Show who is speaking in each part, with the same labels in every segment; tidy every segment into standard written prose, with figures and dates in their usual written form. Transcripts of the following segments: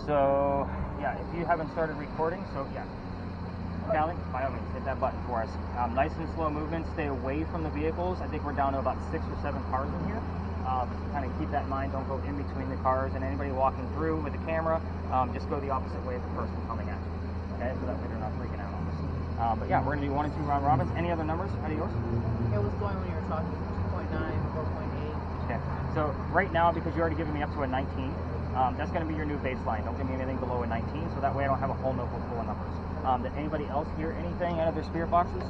Speaker 1: So yeah, if you haven't started recording, so yeah, Callie, by all means, hit that button for us. Nice and slow movement. Stay away from the vehicles. I think we're down to about 6 or 7 cars in here. Kind of keep that in mind. Don't go in between the cars, and anybody walking through with the camera, just go the opposite way of the person coming at you. Okay, so that way they're not freaking out on us. But yeah, we're going to do 1 and 2 round robins. Any other numbers out of yours?
Speaker 2: It was going when you were talking 2.9 or 4.8.
Speaker 1: Okay, so right now, because you're already giving me up to a 19, that's going to be your new baseline. Don't give me anything below a 19, so that way I don't have a whole notebook full of numbers. Did anybody else hear anything out of their spirit boxes?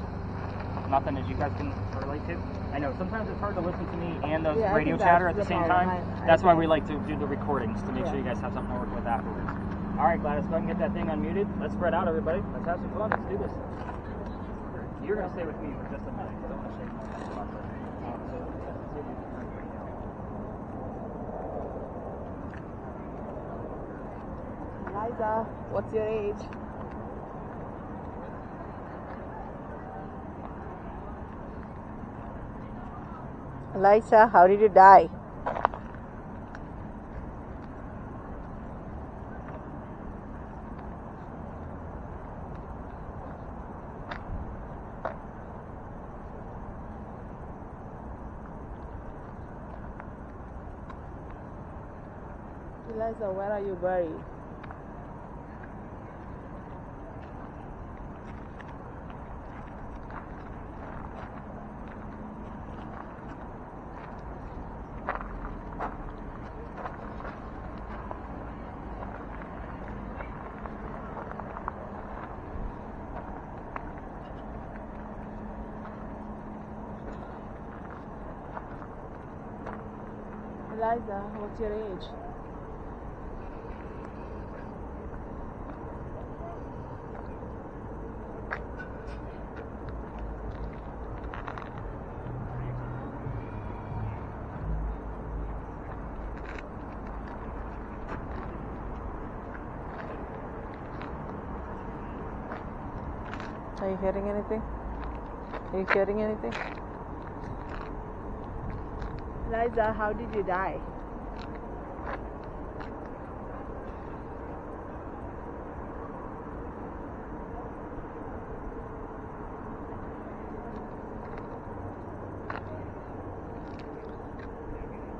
Speaker 1: Nothing that you guys can relate to? I know sometimes it's hard to listen to me and the radio chatter at the same time. That's why we like to do the recordings, to make sure you guys have something to work with afterwards. All right, Gladys, go ahead and get that thing unmuted. Let's spread out, everybody. Let's have some fun. Let's do this. You're going to stay with me for just a minute, because I want to shake my head about this.
Speaker 2: Liza, what's your age? Liza, how did you die? Eliza, where are you buried? Eliza, what's your age? Are you hearing anything? Are you hearing anything? Liza, how did you die?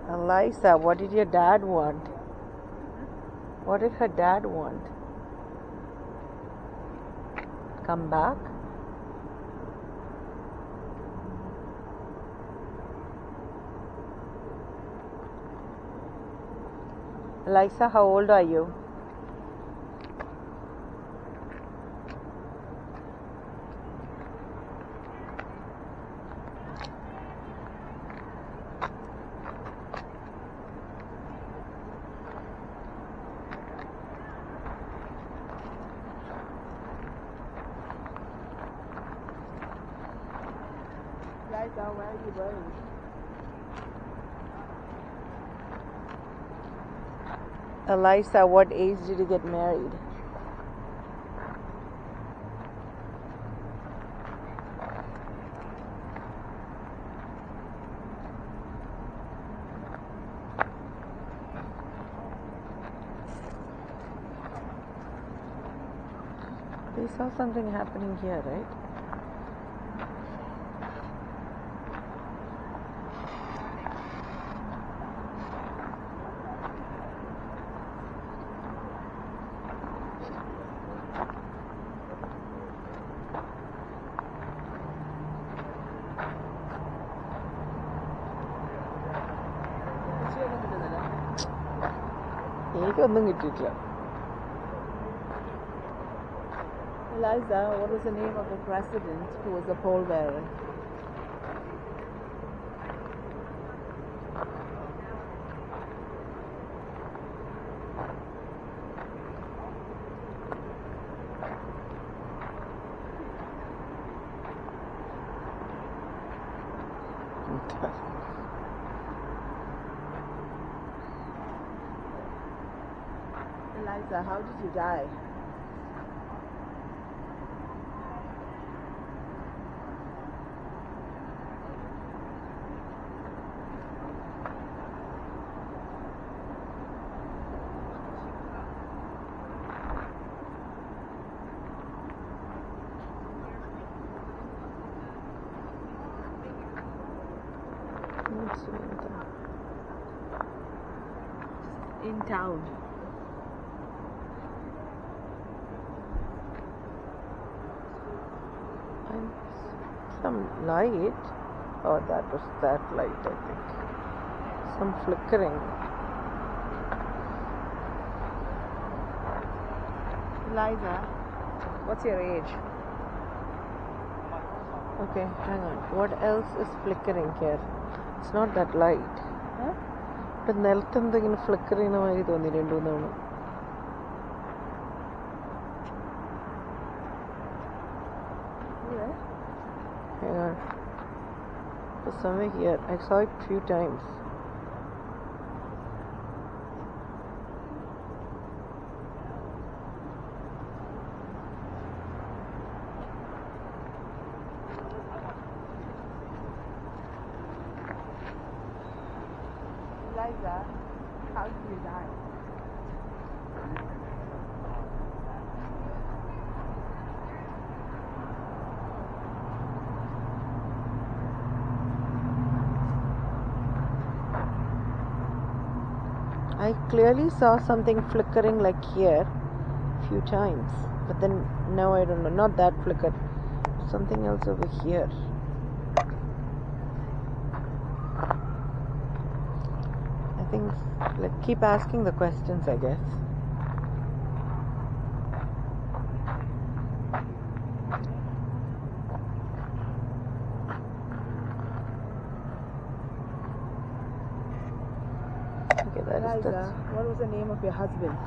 Speaker 2: Eliza, what did your dad want? What did her dad want? Come back? Eliza, how old are you? Eliza, where are you buried? Eliza, what age did you get married? They saw something happening here, right? എനിക്കൊന്നും കിട്ടിയിട്ടില്ല. Eliza, what was the name of the president who was a pallbearer? Eliza, how did you die? town. And some light. Oh, that was that light, I think. Some flickering. Eliza, what's your age? Okay, hang on. What else is flickering here? It's not that light. Huh? But നിലത്തെന്തെങ്കിലും flicker ചെയ്യുന്ന മാതിരി തോന്നി രണ്ടുമൂന്നെണ്ണം. Hang on. There's something here. I saw it a few times. Eliza, how did you die? I clearly saw something flickering like here a few times, but then now I don't know, not that flicker, something else over here. I think let's keep asking the questions, I guess. Okay, Eliza, what was the name of your husband?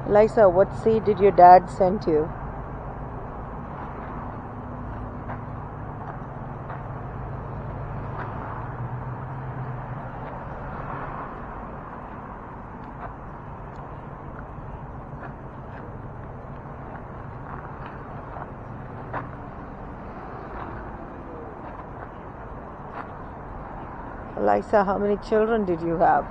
Speaker 2: Eliza, what seed did your dad send you? Eliza, how many children did you have?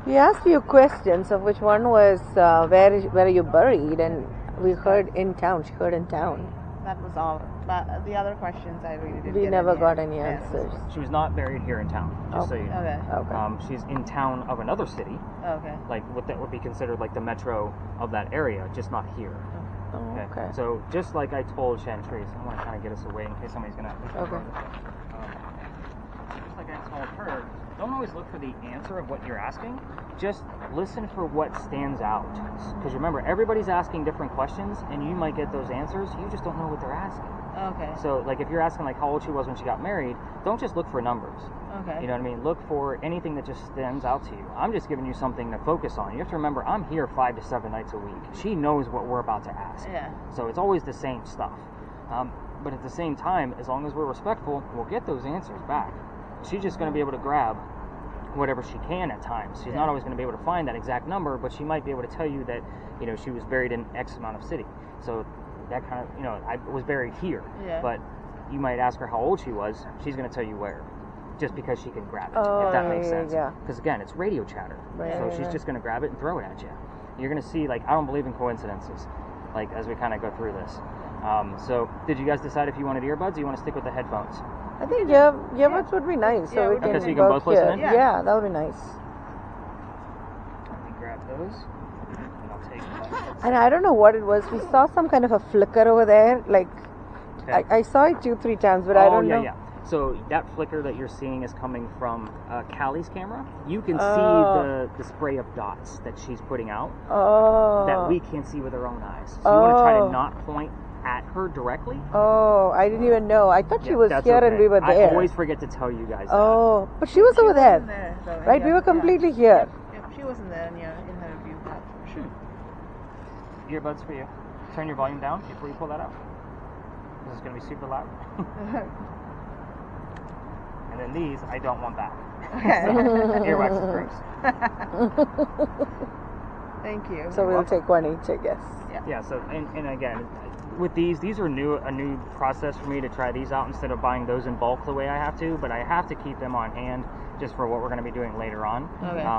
Speaker 2: We asked you questions, of which one was where are you buried, and we heard in town. She heard in town.
Speaker 3: That was all. But the other questions I really didn't.
Speaker 2: We never got any answers.
Speaker 1: She was not buried here in town, just so you know.
Speaker 3: Okay.
Speaker 2: Okay.
Speaker 1: She's in town of another city,
Speaker 3: Okay.
Speaker 1: like what that would be considered like the metro of that area, just not here.
Speaker 2: Oh, okay.
Speaker 1: So just like I told Chantrice, I want to kind of get us away in case somebody's gonna.
Speaker 2: Okay.
Speaker 1: Just like I told her, don't always look for the answer of what you're asking. Just listen for what stands out. Because remember, everybody's asking different questions, and you might get those answers. You just don't know what they're asking.
Speaker 3: Okay.
Speaker 1: So, like, if you're asking like how old she was when she got married, don't just look for numbers.
Speaker 3: Okay.
Speaker 1: You know what I mean? Look for anything that just stands out to you. I'm just giving you something to focus on. You have to remember, I'm here 5 to 7 nights a week. She knows what we're about to ask.
Speaker 3: Yeah.
Speaker 1: So it's always the same stuff. But at the same time, as long as we're respectful, we'll get those answers back. She's just going to be able to grab whatever she can at times. She's not always going to be able to find that exact number, but she might be able to tell you that, you know, she was buried in X amount of city. So that kind of, you know, I was buried here.
Speaker 3: Yeah.
Speaker 1: But you might ask her how old she was. She's going to tell you where, just because she can grab it,
Speaker 2: Oh,
Speaker 1: if that makes
Speaker 2: yeah,
Speaker 1: sense.
Speaker 2: yeah.
Speaker 1: Because again, it's radio chatter.
Speaker 2: Right,
Speaker 1: So
Speaker 2: right,
Speaker 1: she's
Speaker 2: right.
Speaker 1: just going to grab it and throw it at you. You're going to see, like, I don't believe in coincidences, like, as we kind of go through this. So did you guys decide if you wanted earbuds or you want to stick with the headphones?
Speaker 2: I think earbuds would be nice.
Speaker 3: Yeah,
Speaker 2: we
Speaker 3: okay,
Speaker 2: can
Speaker 1: so you can both
Speaker 2: hear.
Speaker 1: listen in?
Speaker 2: Yeah, that would be nice.
Speaker 1: Let me grab those. And I'll take that.
Speaker 2: And I don't know what it was. We saw some kind of a flicker over there. Like,
Speaker 1: Okay.
Speaker 2: I saw it 2-3 times, but I don't know.
Speaker 1: Yeah. So that flicker that you're seeing is coming from Callie's camera. You can
Speaker 2: Oh.
Speaker 1: see the spray of dots that she's putting out
Speaker 2: Oh.
Speaker 1: that we can't see with our own eyes. So you want to try
Speaker 2: Oh.
Speaker 1: to not point at her directly.
Speaker 2: Oh, I didn't even know. I thought she was
Speaker 1: that's
Speaker 2: here and
Speaker 1: okay.
Speaker 2: we were there.
Speaker 1: I always forget to tell you guys that.
Speaker 2: Oh, but she was over there.
Speaker 3: wasn't there, though.
Speaker 2: Right? We were completely here.
Speaker 3: Yep, she wasn't there in her view. For sure.
Speaker 1: Earbuds for you. Turn your volume down before you pull that out. This is going to be super loud. And then these, I don't want back. Earwax is gross.
Speaker 3: Thank you.
Speaker 2: So we'll take one each, I guess.
Speaker 1: Yeah, so, and again, with these are a new process for me to try these out instead of buying those in bulk the way I have to, but I have to keep them on hand just for what we're going to be doing later on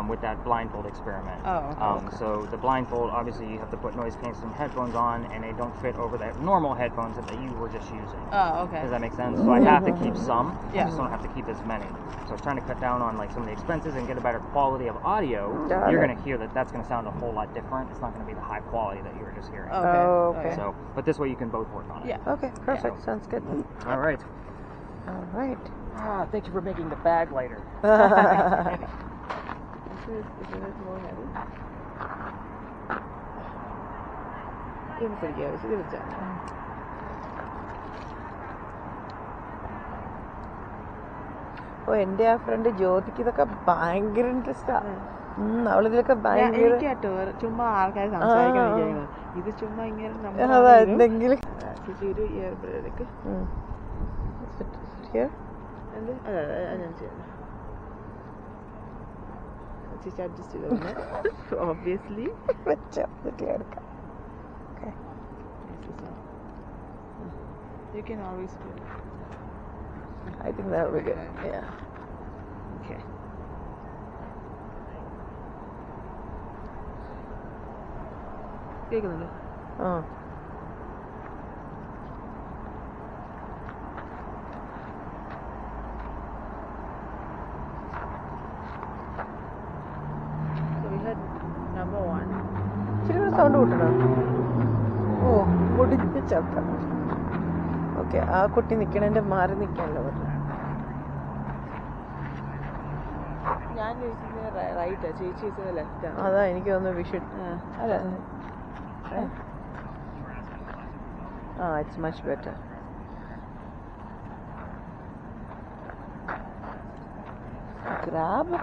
Speaker 1: with that blindfold experiment. So the blindfold, obviously you have to put noise canceling headphones on, and they don't fit over the normal headphones that you were just using.
Speaker 3: Oh, okay.
Speaker 1: Does that make sense? So I have to keep some.
Speaker 3: Yeah.
Speaker 1: I just don't have to keep as many. So I was trying to cut down on like some of the expenses and get a better quality of audio. You're going to hear that's going to sound a whole lot different. It's not going to be the high quality that you were just hearing.
Speaker 2: Okay.
Speaker 1: So, but this way you can both work on it.
Speaker 3: Yeah.
Speaker 2: Okay, perfect. Sounds good.
Speaker 1: All right.
Speaker 2: All right.
Speaker 1: Thank you for making the bag lighter.
Speaker 3: Is it more heavy? It's pretty good. It's a good job.
Speaker 2: ഓ എൻ്റെ ആ front ജ്യോതിക്ക് ഇതൊക്കെ ഭയങ്കര ഇൻട്രസ്റ്റാ അവളിതിലൊക്കെ ഭയങ്കര
Speaker 3: എനിക്കാട്ടോ ചുമ്മാ ആൾക്കാർ സംസാരിക്കാൻ ഇത് ചുമ്മാ ഇങ്ങനെ
Speaker 2: അതാ എന്തെങ്കിലും
Speaker 3: ഒരു ഇയർബഡ് എടുക്ക് എന്ത് അതെ ഞാൻ ചെയ്യുന്നു ചേച്ചി അഡ്ജസ്റ്റ് ചെയ്തോ ഓബ്വിയസ്ലി
Speaker 2: വെച്ചോ എടുക്കാം
Speaker 3: You can always do it.
Speaker 2: I think that would be good. Yeah.
Speaker 3: Okay. കേൾക്കുന്നുണ്ടോ? So we had number 1.
Speaker 2: ഇച്ചിരി കൂടെ സൗണ്ട് കൂട്ടണം. ഓ മുടിഞ്ഞ ചത്ത. ഓക്കെ ആ കുട്ടി നിൽക്കണതിൻ്റെ മാറി നിൽക്കാനല്ലോ പറഞ്ഞു.
Speaker 3: ഞാൻ ചോദിച്ചത് റൈറ്റാ, ചേച്ചി ചോദിച്ചത് ലെഫ്റ്റാണ്.
Speaker 2: അതാ എനിക്ക് തോന്നുന്നു വി ഷുഡ് അല്ല ഇറ്റ്സ് മച്ച് ബെറ്റർ. ഗ്രാബ്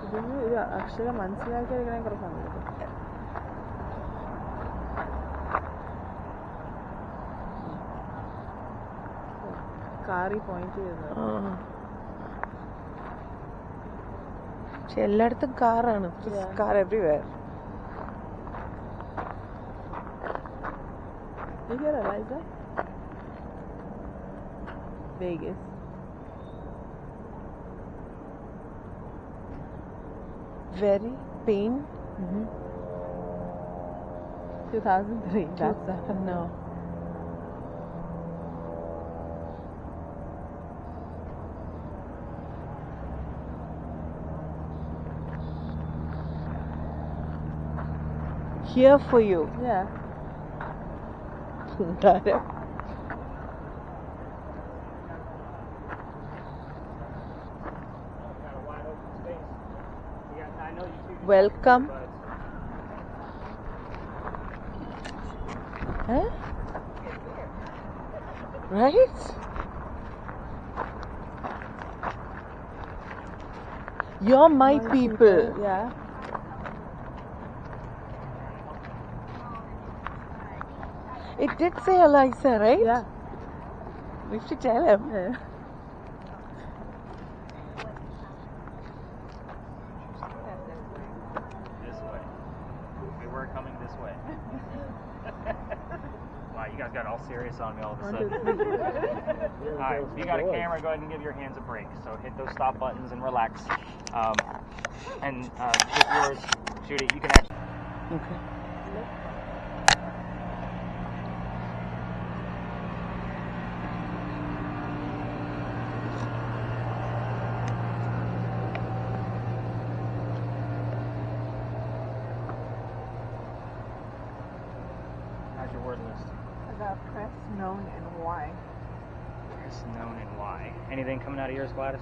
Speaker 3: ഇതിന് ഒരു അക്ഷരം മനസ്സിലാക്കി എടുക്കണേ കുറച്ച് സമയം എടുക്കും. കാറി പോയിന്റ് ചെയ്യുന്നത്
Speaker 2: പക്ഷെ എല്ലായിടത്തും കാറാണ്. Car everywhere.
Speaker 3: You get it, Liza? Vegas.
Speaker 2: Very pain.
Speaker 3: 2003. That's that.
Speaker 2: No. Here for you.
Speaker 3: Yeah.
Speaker 2: Welcome. Huh? Right? You're my people.
Speaker 3: Yeah.
Speaker 2: It did say Eliza, right?
Speaker 3: Yeah.
Speaker 2: We should tell him.
Speaker 3: Yeah.
Speaker 1: This way. We were coming this way. Wow, you guys got all serious on me all of a sudden. Alright, if you got a camera, go ahead and give your hands a break. So hit those stop buttons and relax. And with yours, shoot it. You can actually...
Speaker 2: Okay.
Speaker 1: How's your word list?
Speaker 3: I got press, known, and why.
Speaker 1: Yes, known and why. Anything coming out of yours, Gladys?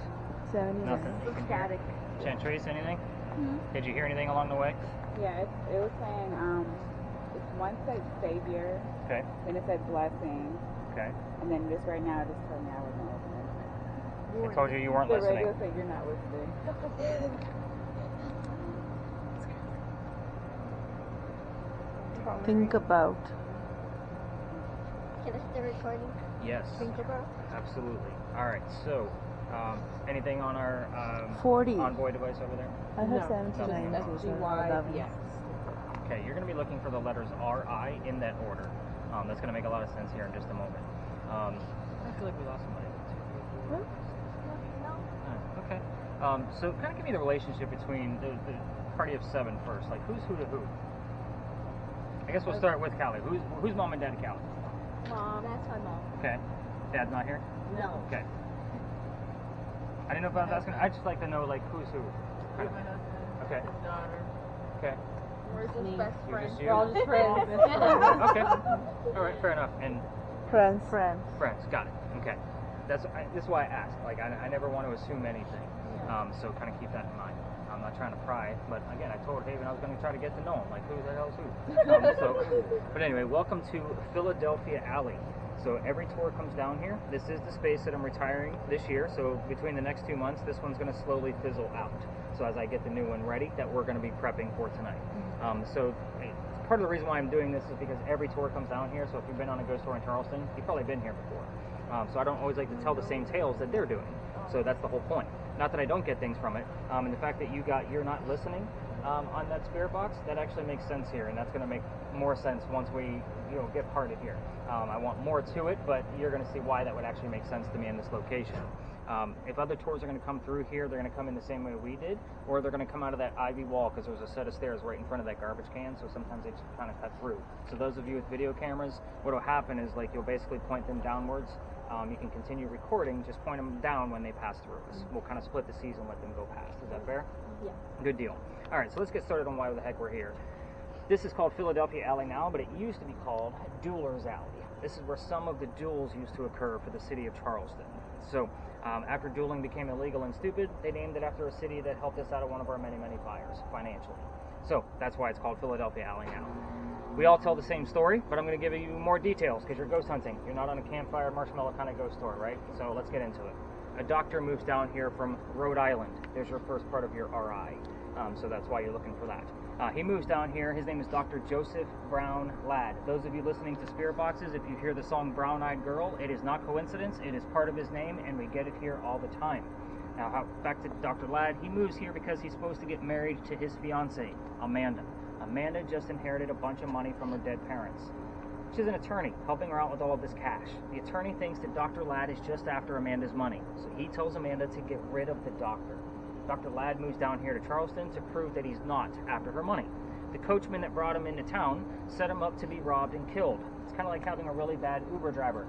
Speaker 1: Nothing. You can hear?
Speaker 3: Static.
Speaker 1: Chantrace, anything?
Speaker 3: Hmm?
Speaker 1: Did you hear anything along the way?
Speaker 3: Yeah, it was saying, it's one said Savior,
Speaker 1: Okay.
Speaker 3: then it said Blessing,
Speaker 1: Okay.
Speaker 3: and then this right now, it just told me I wasn't listening.
Speaker 1: I told you weren't
Speaker 3: The
Speaker 1: listening.
Speaker 3: radio said you're not listening.
Speaker 2: Think about.
Speaker 4: Can I start recording?
Speaker 1: Yes.
Speaker 4: Think about?
Speaker 1: Absolutely. All right. So, anything on our
Speaker 2: 40.
Speaker 1: Envoy device over there?
Speaker 2: I heard
Speaker 1: No.
Speaker 2: 79.
Speaker 1: Nothing.
Speaker 2: So
Speaker 3: Yes.
Speaker 1: Okay. You're going to be looking for the letters RI in that order. That's going to make a lot of sense here in just a moment. I feel like we lost somebody.
Speaker 4: No.
Speaker 1: Oh, okay. So kind of give me the relationship between the party of 7 first. Like, who's who to who? I guess we'll start with Callie. Who's mom and dad to Callie?
Speaker 4: Mom. That's my mom.
Speaker 1: Okay. Dad's not here?
Speaker 4: No.
Speaker 1: Okay. I didn't know if I was asking. I'd just like to know, like, who's who. Kind of. Okay.
Speaker 3: Daughter.
Speaker 1: Okay.
Speaker 3: We're just
Speaker 2: Me.
Speaker 3: best
Speaker 1: You're
Speaker 3: friends.
Speaker 1: just you?
Speaker 3: We're all just friends.
Speaker 1: Okay. All right. Fair enough. And
Speaker 2: Friends.
Speaker 1: friends. Got it. Okay. This is why I asked. Like, I never want to assume anything. So kind of keep that in mind. I'm not trying to pry, but again, I told Haven I was going to try to get to know him. Like, who the hell's who? But anyway, welcome to Philadelphia Alley. So every tour comes down here. This is the space that I'm retiring this year. So between the next 2 months, this one's going to slowly fizzle out. So as I get the new one ready, that we're going to be prepping for tonight. So part of the reason why I'm doing this is because every tour comes down here. So if you've been on a ghost tour in Charleston, you've probably been here before. So I don't always like to tell the same tales that they're doing. So that's the whole point. Not that I don't get things from it. And the fact that you're not listening on that spirit box, that actually makes sense here, and that's going to make more sense once we get parted here. I want more to it, but you're going to see why that would actually make sense to me in this location. If other tours are going to come through here, they're going to come in the same way we did, or they're going to come out of that ivy wall because there's a set of stairs right in front of that garbage can, so sometimes they just kind of cut through. So those of you with video cameras, what will happen is like you'll basically point them downwards. You can continue recording, just point them down when they pass through. We'll kind of split the season and let them go past. Is that fair?
Speaker 4: Yeah.
Speaker 1: Good deal. All right, so let's get started on why the heck we're here. This is called Philadelphia Alley now, but it used to be called Duelers Alley. This is where some of the duels used to occur for the city of Charleston. So after dueling became illegal and stupid, they named it after a city that helped us out of one of our many, many fires financially. So that's why it's called Philadelphia Alley now. We all tell the same story, but I'm going to give you more details because you're ghost hunting. You're not on a campfire marshmallow kind of ghost story, right? So let's get into it. A doctor moves down here from Rhode Island. There's your first part of your RI. So that's why you're looking for that. He moves down here. His name is Dr. Joseph Brown Ladd. Those of you listening to Spirit Boxes, if you hear the song Brown-Eyed Girl, it is not coincidence. It is part of his name, and we get it here all the time. Now, back to Dr. Ladd. He moves here because he's supposed to get married to his fiancée, Amanda. Amanda just inherited a bunch of money from her dead parents. She's an attorney, helping her out with all of this cash. The attorney thinks that Dr. Ladd is just after Amanda's money, so he tells Amanda to get rid of the doctor. Dr. Ladd moves down here to Charleston to prove that he's not after her money. The coachman that brought him into town set him up to be robbed and killed. It's kind of like having a really bad Uber driver.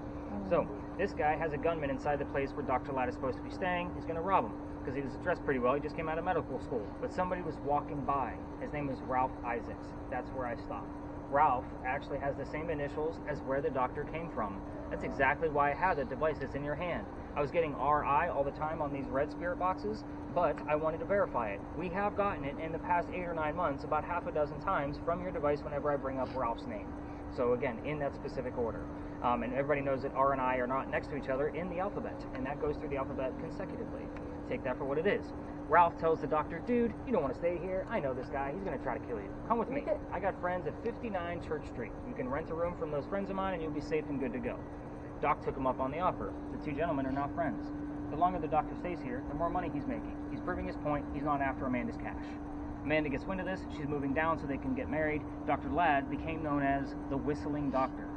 Speaker 1: So this guy has a gunman inside the place where Dr. Ladd is supposed to be staying. He's going to rob him because he was dressed pretty well. He just came out of medical school. But somebody was walking by. His name was Ralph Isaacs. That's where I stopped. Ralph actually has the same initials as where the doctor came from. That's exactly why I have the device that's in your hand. I was getting RI all the time on these red spirit boxes, but I wanted to verify it. We have gotten it in the past 8 or 9 months about half a dozen times from your device whenever I bring up Ralph's name. So again, in that specific order. And everybody knows that R and I are not next to each other in the alphabet, and that goes through the alphabet consecutively. Take that for what it is. Ralph tells the doctor, dude, you don't want to stay here. I know this guy. He's going to try to kill you. Come with me. I got friends at 59 Church Street. You can rent a room from those friends of mine, and you'll be safe and good to go. Doc took him up on the offer. The two gentlemen are now friends. The longer the doctor stays here, the more money he's making. He's proving his point. He's not after Amanda's cash. Amanda gets wind of this. She's moving down so they can get married. Dr. Ladd became known as the Whistling Doctor.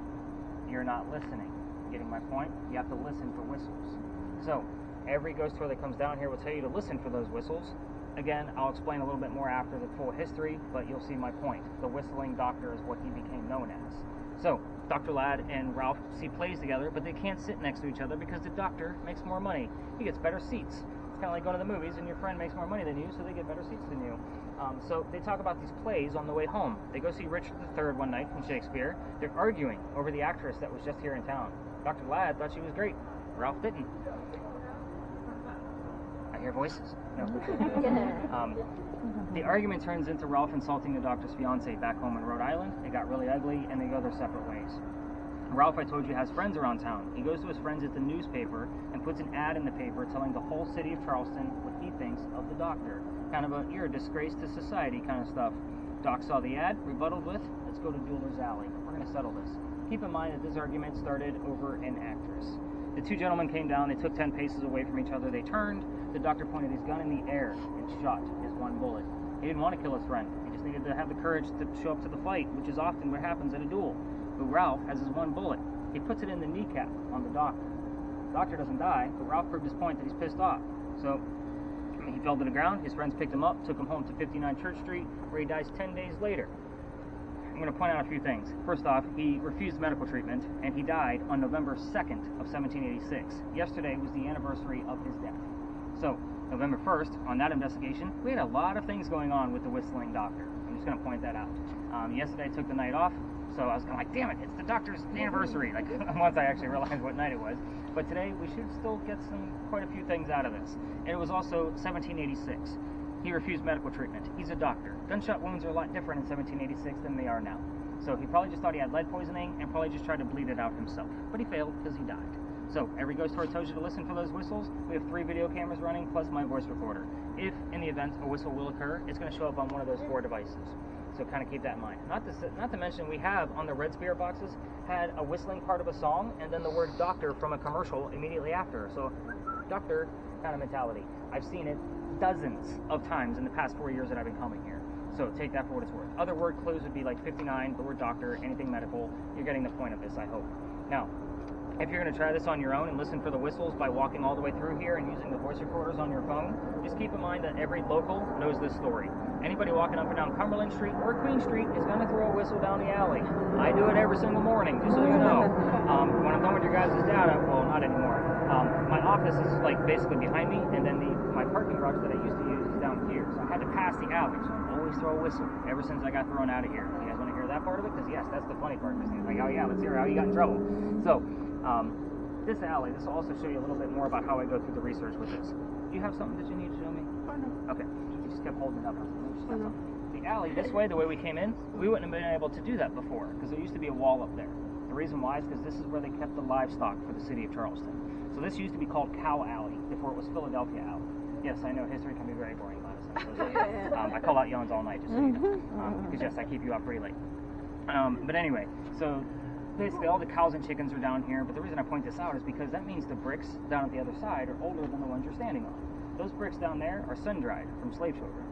Speaker 1: You're not listening. Getting my point? You have to listen for whistles. So, every ghost tour that comes down here will tell you to listen for those whistles. Again, I'll explain a little bit more after the full history, but you'll see my point. The Whistling Doctor is what he became known as. So, Dr. Ladd and Ralph see plays together, but they can't sit next to each other because the doctor makes more money. He gets better seats. It's kind of like going to the movies and your friend makes more money than you, so they get better seats than you. So they talk about these plays on the way home. They go see Richard III one night from Shakespeare. They're arguing over the actress that was just here in town. Dr. Ladd thought she was great. Ralph didn't. I hear voices. No. The argument turns into Ralph insulting the doctor's fiance back home in Rhode Island. It got really ugly, and they go their separate ways. Ralph, I told you, has friends around town. He goes to his friends at the newspaper and puts an ad in the paper telling the whole city of Charleston what he thinks of the doctor. Kind of a, you're a disgrace to society kind of stuff. Doc saw the ad, rebutted with, let's go to Jeweler's Alley. We're going to settle this. Keep in mind that this argument started over an actress. The two gentlemen came down, they took 10 paces away from each other, they turned, the doctor pointed his gun in the air and shot his one bullet. He didn't want to kill his friend, he just needed to have the courage to show up to the fight, which is often what happens at a duel. But Ralph has his one bullet. He puts it in the kneecap on the doctor. The doctor doesn't die, but Ralph proved his point that he's pissed off. So he fell to the ground, his friends picked him up, took him home to 59 Church Street, where he dies 10 days later. I'm going to point out a few things. First off, he refused medical treatment, and he died on November 2nd of 1786. Yesterday was the anniversary of his death. So, November 1st, on that investigation, we had a lot of things going on with the whistling doctor. I'm just going to point that out. Yesterday I took the night off, so I was kind of like, damn it, it's the doctor's anniversary, like once I actually realized what night it was. But today, we should still get quite a few things out of this. And it was also 1786. He refused medical treatment. He's a doctor. Gunshot wounds are a lot different in 1786 than they are now. So he probably just thought he had lead poisoning and probably just tried to bleed it out himself. But he failed because he died. So every ghost tour tells you to listen for those whistles. We have 3 video cameras running plus my voice recorder. If, in the event, a whistle will occur, it's going to show up on one of those 4 devices. So kind of keep that in mind. Not to mention, we have on the red spirit boxes had a whistling part of a song and then the word doctor from a commercial immediately after. So doctor kind of mentality. I've seen it dozens of times in the past 4 years that I've been coming here. So take that for what it's worth. Other word clues would be like 59, the word doctor, anything medical. You're getting the point of this, I hope. Now, if you're going to try this on your own and listen for the whistles by walking all the way through here and using the voice recorders on your phone, just keep in mind that every local knows this story. Anybody walking up and down Cumberland Street or Queen Street is going to throw a whistle down the alley. I do it every single morning, just so you know. When I'm done with your guys' data, well, not anymore. My office is like basically behind me, and then my parking garage that I used to use is down here. So I had to pass the alley, so I always throw a whistle ever since I got thrown out of here. You guys want to hear that part of it? Because yes, that's the funny part. Because like, oh yeah, let's hear how you got in trouble. So, this alley, this will also show you a little bit more about how I go through the research with this. Do you have something that you need to show me? Oh, no. Okay. You just kept holding it up. The alley, this way, the way we came in, we wouldn't have been able to do that before because there used to be a wall up there. The reason why is because this is where they kept the livestock for the city of Charleston. So this used to be called Cow Alley before it was Philadelphia Alley. Yes, I know history can be very boring, Gladys. I call out yawns all night, just so you know. Because yes, I keep you up pretty late. But anyway, so basically all the cows and chickens are down here, but the reason I point this out is because that means the bricks down at the other side are older than the ones you're standing on. Those bricks down there are sun-dried from slave children.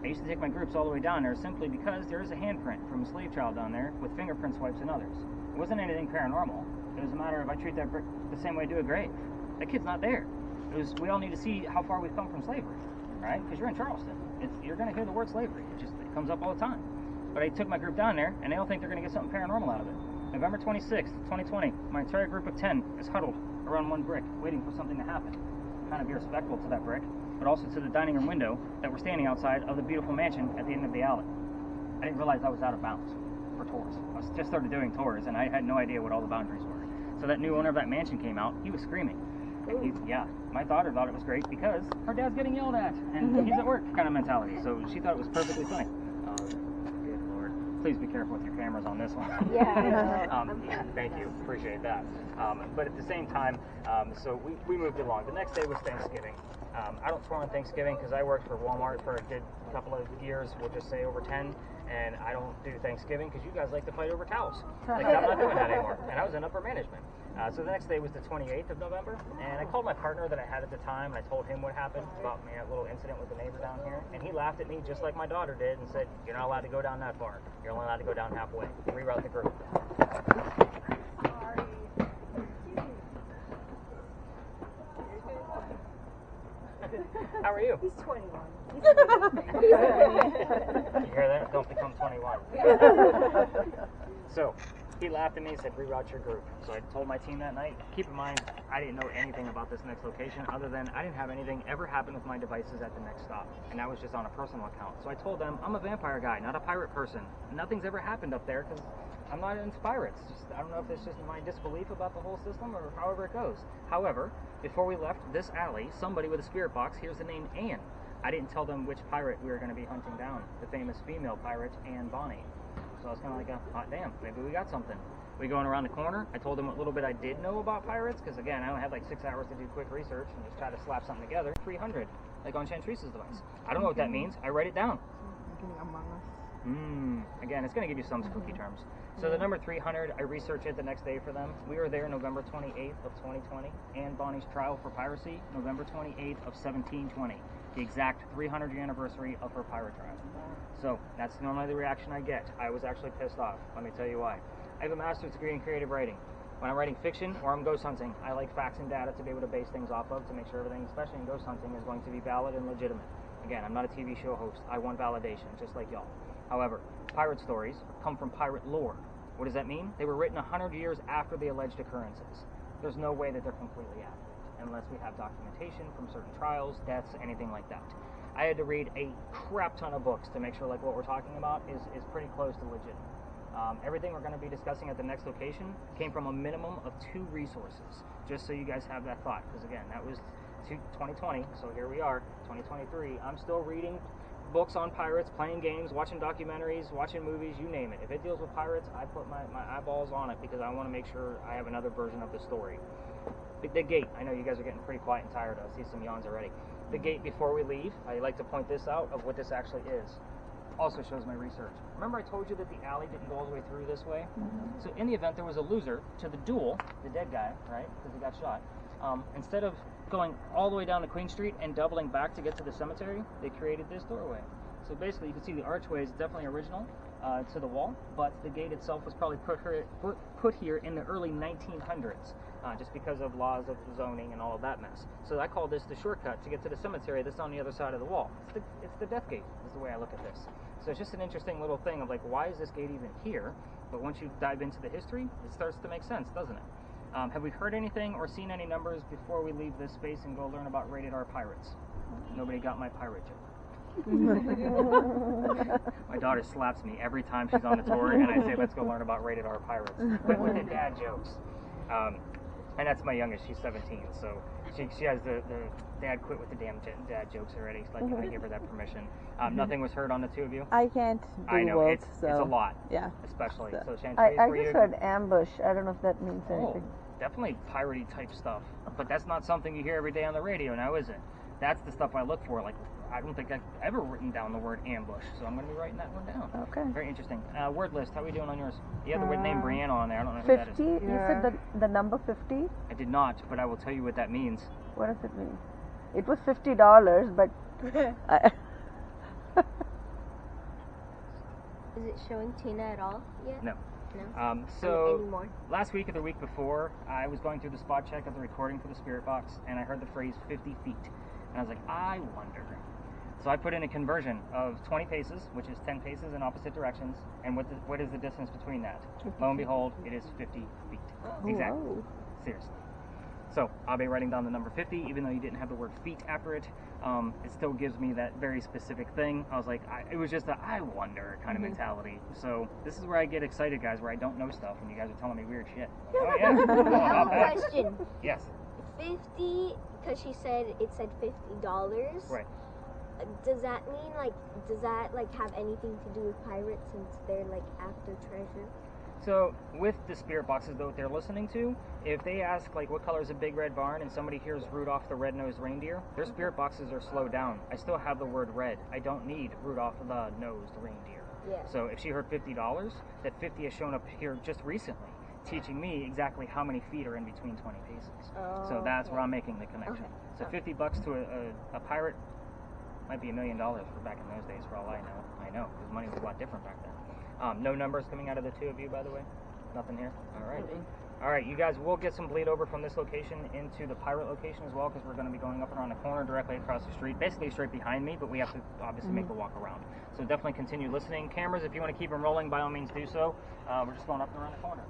Speaker 1: I used to take my groups all the way down there simply because there is a handprint from a slave child down there with fingerprint swipes and others. It wasn't anything paranormal. It was a matter of I treat that brick the same way I do a grave. That kid's not there. We all need to see how far we've come from slavery, right? Because you're in Charleston. You're going to hear the word slavery. It comes up all the time. But I took my group down there, and they all think they're going to get something paranormal out of it. November 26th, 2020, my entire group of 10 is huddled around one brick, waiting for something to happen. Kind of be respectful to that brick, but also to the dining room window that we're standing outside of the beautiful mansion at the end of the alley. I didn't realize I was out of bounds for tours. I just started doing tours, and I had no idea what all the boundaries were. So that new owner of that mansion came out, he was screaming. And my daughter thought it was great because her dad's getting yelled at, and he's at work kind of mentality. So she thought it was perfectly funny. Good Lord. Please be careful with your cameras on this one. Yeah. Thank you. Appreciate that. But at the same time, so we moved along. The next day was Thanksgiving. I don't tour on Thanksgiving because I worked for Walmart for a couple of years, we'll just say over 10, and I don't do Thanksgiving because you guys like to fight over cows. Like, I'm not doing that anymore, and I was in upper management. So the next day was the 28th of November, and I called my partner that I had at the time, and I told him what happened about a little incident with the neighbor down here, and he laughed at me just like my daughter did and said, you're not allowed to go down that far. You're only allowed to go down halfway. Reroute the group. How are you?
Speaker 4: He's 21.
Speaker 1: You hear that? Don't become 21. So, he laughed at me and said, reroute your group. So I told my team that night, keep in mind, I didn't know anything about this next location other than I didn't have anything ever happen with my devices at the next stop. And that was just on a personal account. So I told them, I'm a vampire guy, not a pirate person. Nothing's ever happened up there because I'm not into pirates. I don't know if it's just my disbelief about the whole system or however it goes. However, before we left this alley, somebody with a spirit box, here's the name Anne. I didn't tell them which pirate we were going to be hunting down, the famous female pirate, Anne Bonny. So I was kind of like, hot damn, maybe we got something. We going around the corner. I told them what little bit I did know about pirates, because again, I only had like 6 hours to do quick research and just try to slap something together. 300, like on Chantrice's device. I don't know what that means. I write it down.
Speaker 2: Among Us.
Speaker 1: Again, it's going to give you some spooky terms. So the number 300, I researched it the next day for them. We were there November 28th of 2020. Anne Bonny's trial for piracy, November 28th of 1720. The exact 300th anniversary of her pirate trial. So that's normally the reaction I get. I was actually pissed off. Let me tell you why. I have a master's degree in creative writing. When I'm writing fiction or I'm ghost hunting, I like facts and data to be able to base things off of to make sure everything, especially in ghost hunting, is going to be valid and legitimate. Again, I'm not a TV show host. I want validation, just like y'all. However, pirate stories come from pirate lore. What does that mean? They were written 100 years after the alleged occurrences. There's no way that they're completely accurate, unless we have documentation from certain trials, deaths, anything like that. I had to read a crap ton of books to make sure like what we're talking about is pretty close to legitimate. Everything we're going to be discussing at the next location came from a minimum of 2 resources, just so you guys have that thought, because again, that was 2020, so here we are, 2023. I'm still reading books on pirates, playing games, watching documentaries, watching movies, you name it. If it deals with pirates, I put my eyeballs on it because I want to make sure I have another version of the story. The gate, I know you guys are getting pretty quiet and tired. I see some yawns already. The gate before we leave, I like to point this out of what this actually is. Also shows my research. Remember I told you that the alley didn't go all the way through this way? So in the event there was a loser to the duel, the dead guy, right, because he got shot, instead of going all the way down to Queen Street and doubling back to get to the cemetery, they created this doorway. So basically you can see the archway is definitely original to the wall, but the gate itself was probably put here in the early 1900s, just because of laws of zoning and all of that mess. So I call this the shortcut to get to the cemetery that's on the other side of the wall. It's the death gate is the way I look at this. So it's just an interesting little thing of like, why is this gate even here? But once you dive into the history, it starts to make sense, doesn't it? Have we heard anything or seen any numbers before we leave this space and go learn about rated R pirates? Nobody got my pirate joke. My daughter slaps me every time she's on the tour and I say, let's go learn about rated R pirates. But with the dad jokes. And that's my youngest, she's 17, so she has the dad quit with the damn dad jokes already. Like I gave her that permission. Nothing was heard on the 2 of you?
Speaker 2: I can't do
Speaker 1: I know,
Speaker 2: work,
Speaker 1: it's
Speaker 2: so
Speaker 1: a lot.
Speaker 2: yeah.
Speaker 1: Especially. So
Speaker 2: I just heard ambush. I don't know if that means anything.
Speaker 1: Definitely piratey type stuff. But that's not something you hear every day on the radio now, is it? That's the stuff I look for. Like, I don't think I've ever written down the word ambush, so I'm going to be writing that one down.
Speaker 2: Okay.
Speaker 1: Very interesting. Word list, how are we doing on yours? You have the word name Brianna on there. I don't know who that is.
Speaker 2: 50? You said the number 50?
Speaker 1: I did not, but I will tell you what that means.
Speaker 2: What does it mean? It was $50, but...
Speaker 4: Is it showing Tina at all yet?
Speaker 1: No.
Speaker 4: No?
Speaker 1: So,
Speaker 4: Anymore?
Speaker 1: last week or the week before, I was going through the spot check of the recording for the Spirit Box, and I heard the phrase 50 feet. And I was like, I wonder. So I put in a conversion of 20 paces, which is 10 paces in opposite directions, and what is the distance between that? Lo and behold, it is 50 feet. Exactly.
Speaker 2: Wow.
Speaker 1: Seriously. So I'll be writing down the number 50, even though you didn't have the word feet after it. It still gives me that very specific thing. I was like, it was just a I wonder kind of mentality. So this is where I get excited, guys, where I don't know stuff, and you guys are telling me weird shit. Oh yeah.
Speaker 4: I have a question.
Speaker 1: Yes.
Speaker 4: 50, because she said it said $50.
Speaker 1: Right.
Speaker 4: Does that mean does that have anything to do with pirates since they're after treasure?
Speaker 1: So with the spirit boxes though, what they're listening to, if they ask what color is a big red barn and somebody hears Rudolph the Red-Nosed Reindeer, their spirit boxes are slowed down. I still have the word red. I don't need Rudolph the Nosed Reindeer.
Speaker 4: Yeah.
Speaker 1: So if she heard $50, that 50 has shown up here just recently, teaching me exactly how many feet are in between 20 paces.
Speaker 4: Oh,
Speaker 1: so that's where I'm making the connection.
Speaker 4: Okay.
Speaker 1: So $50 to a pirate might be $1 million for back in those days, for all I know. I know, because money was a lot different back then. No numbers coming out of the 2 of you, by the way? Nothing here? All right. All right, you guys will get some bleed over from this location into the pirate location as well, because we're going to be going up and around the corner directly across the street, basically straight behind me, but we have to obviously make the walk around. So definitely continue listening. Cameras, if you want to keep them rolling, by all means do so. We're just going up and around the corner.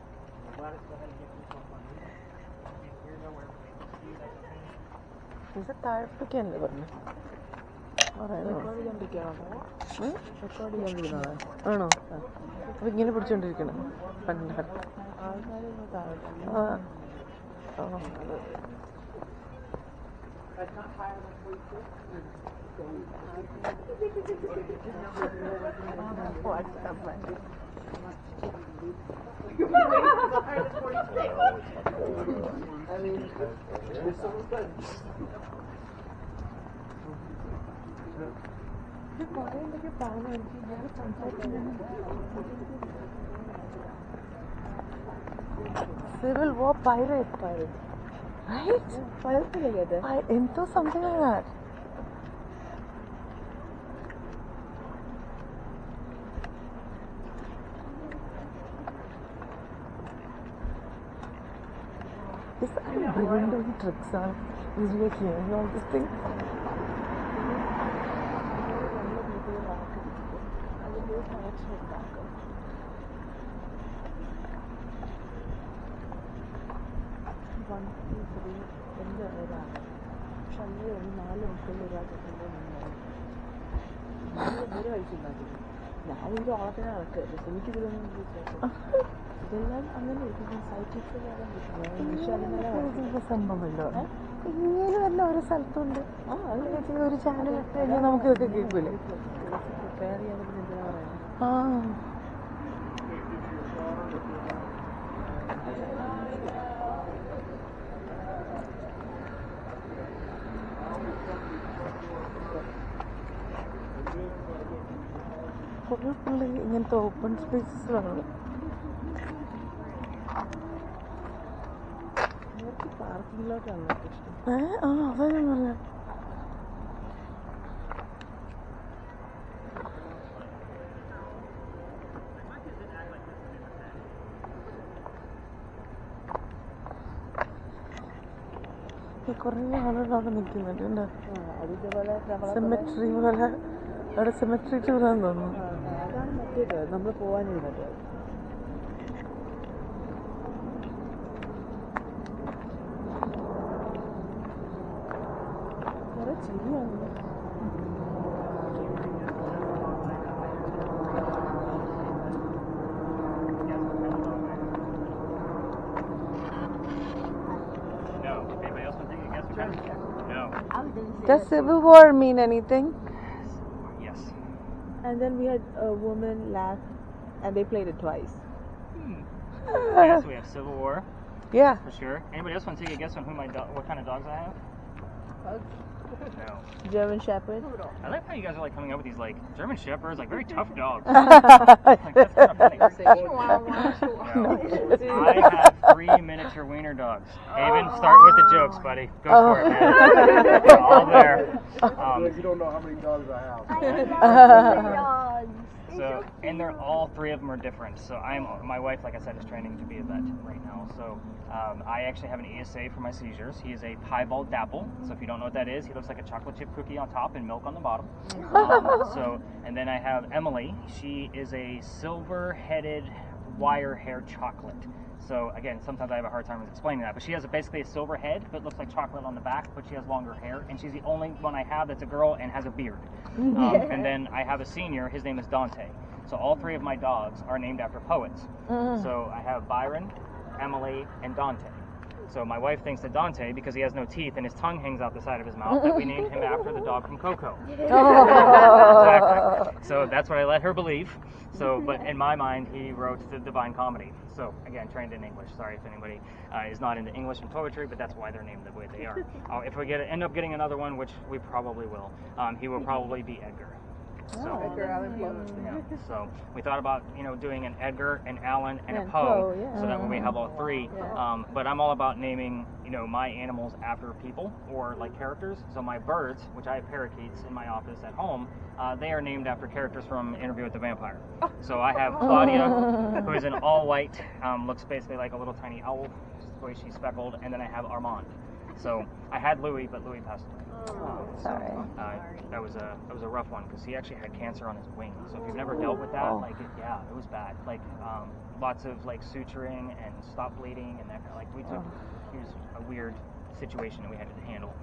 Speaker 1: Gladys, go ahead and get yourself on mute. We're nowhere for you. That's okay.
Speaker 2: Is it tired? Again, ആണോ? അപ്പോൾ ഇങ്ങനെ പിടിച്ചോണ്ടിരിക്കണം. ഇരിപ്പുണ്ടായിരുന്നു. Cyril wore pirate. Right? Into something like that. This I'm doing tricks on. Is we are hearing all these things. സംഭവമല്ലോ ഇങ്ങനെ തന്നെ ഓരോ സ്ഥലത്തുണ്ട്. ഒരു channel ഇട്ട് കഴിഞ്ഞാൽ നമുക്ക് ഇതൊക്കെ കേൾക്കൂലേ? ആ കുറേ പിള്ളേർ ഇങ്ങനത്തെ ഓപ്പൺ സ്പേസസിലാണ്. പാർക്കിങ്ങിലോട്ടാണ് ഇഷ്ടം. അതാ ഞാൻ പറഞ്ഞത്. കുറേ ആളുകൾ അവിടെ നിൽക്കുന്നുണ്ട്. സെമെട്രി പോലെ അവിടെ സെമെട്രി ടൂറാന്ന് തോന്നുന്നു.
Speaker 5: അതാണ് മറ്റേത് നമ്മൾ പോകാനിരുന്നത്. കുറെ ചിരിയാണ്.
Speaker 2: Does Civil War mean anything?
Speaker 1: Yes.
Speaker 5: And then we had a woman laugh, and they played it twice.
Speaker 1: Yes, we have Civil War.
Speaker 2: Yeah.
Speaker 1: For sure. Anybody else want to take a guess on what kind of dogs I have?
Speaker 3: Pugs.
Speaker 1: No.
Speaker 5: German Shepherd.
Speaker 1: I like how you guys are like coming up with these like German Shepherds, like very tough dogs. Like, that's kind of funny. No. I have 3 miniature wiener dogs. Haven, start with the jokes, buddy. Go for it, man. They're all there.
Speaker 6: You don't know how many dogs I have.
Speaker 4: I love dogs.
Speaker 1: So, and they're all 3 of them are different. So my wife, like I said, is training to be a vet right now. So I actually have an ESA for my seizures. He is a piebald dapple. So if you don't know what that is, he looks like a chocolate chip cookie on top and milk on the bottom. And then I have Emily. She is a silver-headed wire hair chocolate. So again, sometimes I have a hard time explaining that, but she has basically a silver head, but looks like chocolate on the back, but she has longer hair, and she's the only one I have that's a girl and has a beard. And then I have a senior, his name is Dante. So all 3 of my dogs are named after poets. So I have Byron, Emily, and Dante. So my wife thinks that Dante, because he has no teeth and his tongue hangs out the side of his mouth, that we named him after the dog from Coco. Exactly. So that's what I let her believe. So, but in my mind, he wrote the Divine Comedy. So again, trained in English. Sorry if anybody is not into English and poetry, but that's why they're named the way they are. If we end up getting another one, which we probably will, he will probably be Edgar. So,
Speaker 3: Edgar Allan Poe.
Speaker 1: Yeah. So we thought about doing an Edgar, an Allan, and a Poe, so that way we have all 3. But I'm all about naming my animals after people or like characters. So my birds, which I have parakeets in my office at home, they are named after characters from Interview with the Vampire. So I have Claudia, who is an all white, looks basically like a little tiny owl, just the way she's speckled, and then I have Armand. So I had Louis, but Louis passed away.
Speaker 2: Sorry.
Speaker 1: That was a rough one because he actually had cancer on his wing. So if you've never dealt with that, it was bad. Like lots of like suturing and stop bleeding and that kind of it was a weird situation that we had to handle.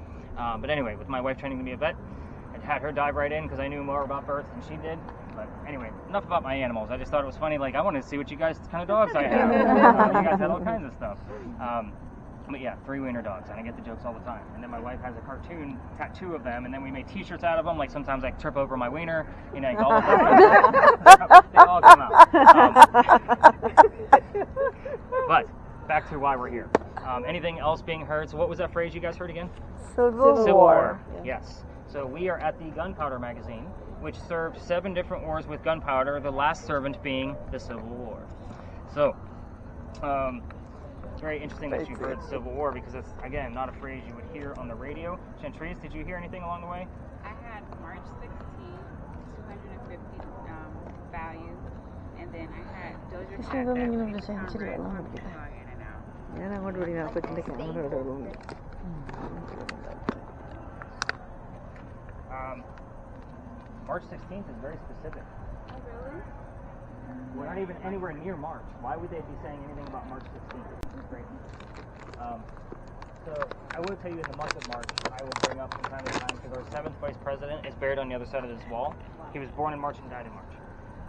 Speaker 1: But anyway, with my wife training to be a vet, I had her dive right in because I knew more about birth than she did. But anyway, enough about my animals. I just thought it was funny. Like, I wanted to see what you guys kind of dogs I have. You guys had all kinds of stuff. But yeah, 3-wiener dogs, and I get the jokes all the time. And then my wife has a cartoon tattoo of them, and then we made T-shirts out of them. Like sometimes I trip over my wiener, like all of them. They all come out. But back to why we're here. Anything else being heard? So what was that phrase you guys heard again?
Speaker 2: Civil War.
Speaker 1: Yes. So we are at the Gunpowder magazine, which served 7 different wars with gunpowder, the last servant being the Civil War. So, very interesting that you heard Civil War, because it's, again, not a phrase you would hear on the radio. Chantrice, did you hear anything along the way?
Speaker 3: I had March 16th, 250 value, and then I had Doja Cat that makes it sound red, so I'm in and out.
Speaker 2: ഞാൻ അങ്ങോട്ട് വിടി ഞാൻ കൊച്ചിൻ്റെ camera
Speaker 1: March 16th is very specific.
Speaker 4: Oh, really?
Speaker 1: We're not even anywhere near March. Why would they be saying anything about March 16th? It's crazy. So I will tell you, in the month of March, I will bring up from time to time, because our 7th vice president is buried on the other side of this wall. He was born in March and died in March.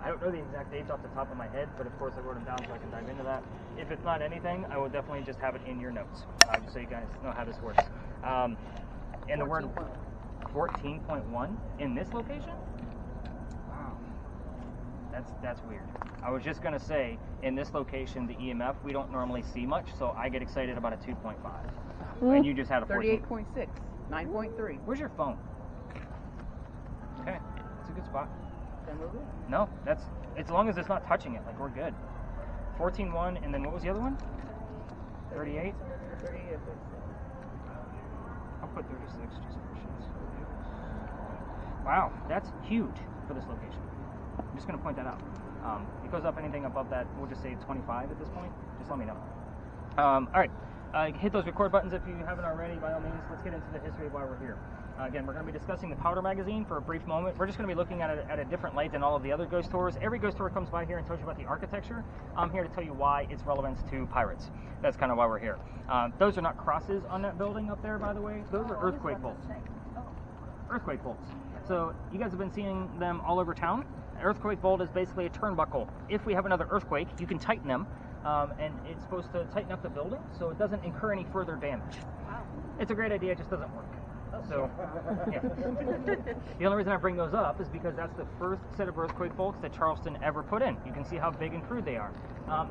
Speaker 1: I don't know the exact dates off the top of my head, but of course I wrote them down so I can dive into that. If it's not anything, I will definitely just have it in your notes, just so you guys know how this works. And the word 14.1 in this location? Wow. That's weird. I was just going to say, in this location, the EMF, we don't normally see much, so I get excited about a 2.5. And you just had a
Speaker 7: 38.6, 9.3.
Speaker 1: Where's your phone? Okay, it's a good spot. No, that's, as long as it's not touching it, like, we're good. 14.1, and then what was the other one? 38?
Speaker 7: 38.
Speaker 1: I'll put 36 just for shits. Wow, that's huge for this location. I'm just going to point that out. It goes up anything above that, we'll just say 25 at this point. Just let me know. All right, hit those record buttons if you haven't already, by all means. Let's get into the history of why we're here. Again, we're going to be discussing the Powder magazine for a brief moment. We're just going to be looking at it at a different light than all of the other ghost tours. Every ghost tour comes by here and tells you about the architecture. I'm here to tell you why it's relevant to pirates. That's kind of why we're here. Those are not crosses on that building up there, by the way. Those are earthquake bolts. Earthquake bolts. So you guys have been seeing them all over town. An earthquake bolt is basically a turnbuckle. If we have another earthquake, you can tighten them, and it's supposed to tighten up the building so it doesn't incur any further damage. It's a great idea, it just doesn't work. So, yeah. The only reason I bring those up is because that's the first set of earthquake bolts that Charleston ever put in. You can see how big and crude they are.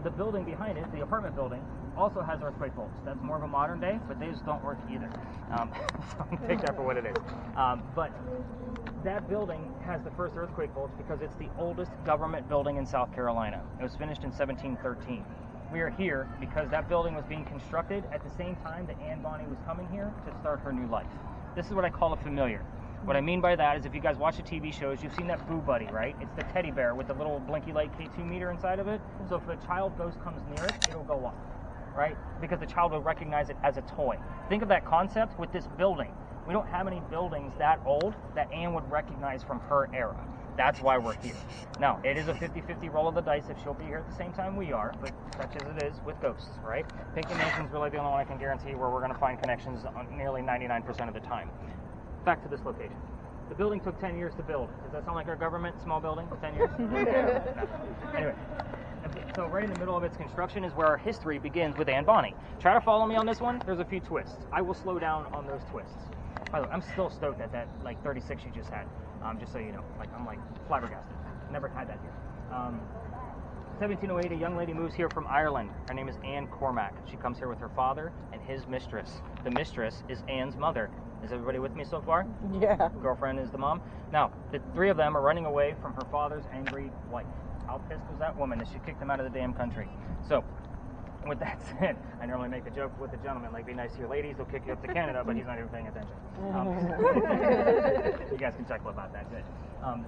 Speaker 1: The building behind it, the apartment building, also has earthquake bolts. That's more of a modern day, but these don't work either. So take that for what it is. But that building has the first earthquake bolts because it's the oldest government building in South Carolina. It was finished in 1713. We are here because that building was being constructed at the same time that Anne Bonny was coming here to start her new life. This is what I call a familiar. What I mean by that is, if you guys watch the TV shows, you've seen that Boo Buddy, right? It's the teddy bear with the little blinky light K2 meter inside of it. So if a child ghost comes near it, it'll go off, right? Because the child will recognize it as a toy. Think of that concept with this building. We don't have any buildings that old that Anne would recognize from her era. That's why we're here. Now, it is a 50-50 roll of the dice if she'll be here at the same time we are, but such as it is with ghosts, right? Pinky Mason's really the only one I can guarantee where we're going to find connections on nearly 99% of the time. Back to this location. The building took 10 years to build. Does that sound like our government? Small building? 10 years? Anyway. So right in the middle of its construction is where our history begins with Anne Bonny. Try to follow me on this one. There's a few twists. I will slow down on those twists. By the way, I'm still stoked at that, 36 you just had. Just so you know, I'm flabbergasted. Never had that here. 1708, a young lady moves here from Ireland. Her name is Anne Cormack. She comes here with her father and his mistress. The mistress is Anne's mother. Is everybody with me so far?
Speaker 2: Yeah.
Speaker 1: Girlfriend is the mom. Now, the 3 of them are running away from her father's angry wife. How pissed was that woman as she kicked them out of the damn country? So, with that said, I normally make the joke with the gentleman, like, be nice to your ladies, they'll kick you up to Canada, but he's not even paying attention. You guys can chuckle about that, good.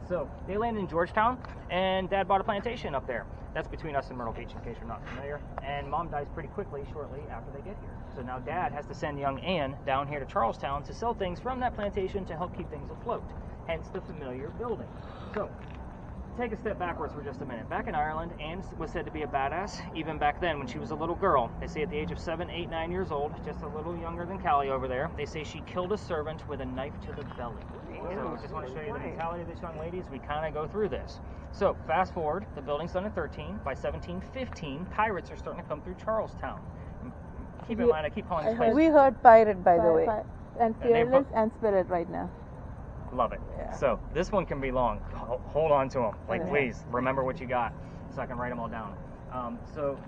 Speaker 1: So, they landed in Georgetown, and Dad bought a plantation up there. That's between us and Myrtle Beach, in case you're not familiar. And Mom dies pretty quickly, shortly after they get here. So now Dad has to send young Anne down here to Charlestown to sell things from that plantation to help keep things afloat. Hence the familiar building. So, take a step backwards for just a minute. Back in Ireland, Anne was said to be a badass, even back then when she was a little girl. They say at the age of 7, 8, 9 years old, just a little younger than Callie over there, they say she killed a servant with a knife to the belly. So I just want to show you the mentality of this young lady as we kind of go through this. So fast forward, the building's done in 13. By 1715, pirates are starting to come through Charlestown. Keep in mind, I keep calling this place.
Speaker 5: We heard pirate, by the way. And
Speaker 1: And they
Speaker 5: fearless and spirit right now.
Speaker 1: Love it.
Speaker 5: Yeah.
Speaker 1: So this one can be long. Hold on to them. Like, please remember what you got, so I can write them all down. So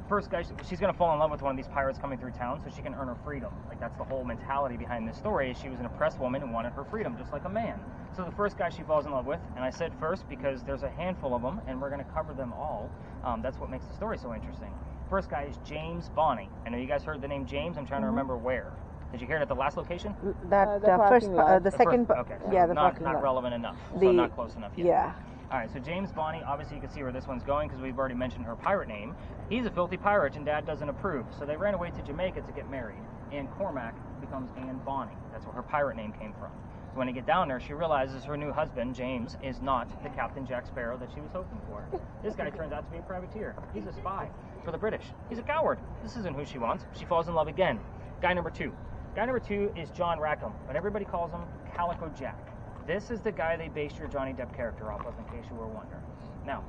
Speaker 1: first guy, she's gonna fall in love with one of these pirates coming through town, so she can earn her freedom. Like, that's the whole mentality behind this story. Is she was an oppressed woman and wanted her freedom, just like a man. So the first guy she falls in love with, and I said first because there's a handful of them, and we're gonna cover them all. That's what makes the story so interesting. First guy is James Bonney. I know you guys heard the name James. I'm trying to remember where. Did you hear it at the last location?
Speaker 2: That
Speaker 5: The
Speaker 2: first,
Speaker 5: parking lot.
Speaker 2: the second,
Speaker 1: Okay. So
Speaker 2: yeah, the
Speaker 1: not,
Speaker 2: parking
Speaker 1: not
Speaker 2: lot.
Speaker 1: relevant enough. So
Speaker 2: The-
Speaker 1: not close enough yet.
Speaker 2: Yeah.
Speaker 1: All right, so James Bonney, obviously you can see where this one's going because we've already mentioned her pirate name. He's a filthy pirate and Dad doesn't approve. So they ran away to Jamaica to get married. Anne Cormac becomes Anne Bonney. That's where her pirate name came from. So when they get down there, she realizes her new husband, James, is not the Captain Jack Sparrow that she was hoping for. This guy turns out to be a privateer. He's a spy for the British. He's a coward. This isn't who she wants. She falls in love again. Guy number two. Guy number two is John Rackham, but everybody calls him Calico Jack. This is the guy they based your Johnny Depp character off of, in case you were wondering. Now,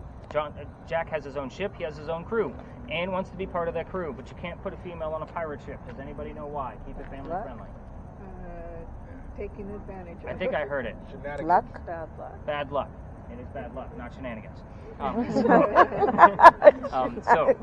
Speaker 1: Jack has his own ship, he has his own crew. Anne wants to be part of that crew, but you can't put a female on a pirate ship. Does anybody know why? Keep it family friendly.
Speaker 5: Taking advantage of
Speaker 1: I think I heard it.
Speaker 6: Shenanigans.
Speaker 2: Luck.
Speaker 5: Bad luck.
Speaker 1: Bad luck. It is bad luck, not shenanigans. So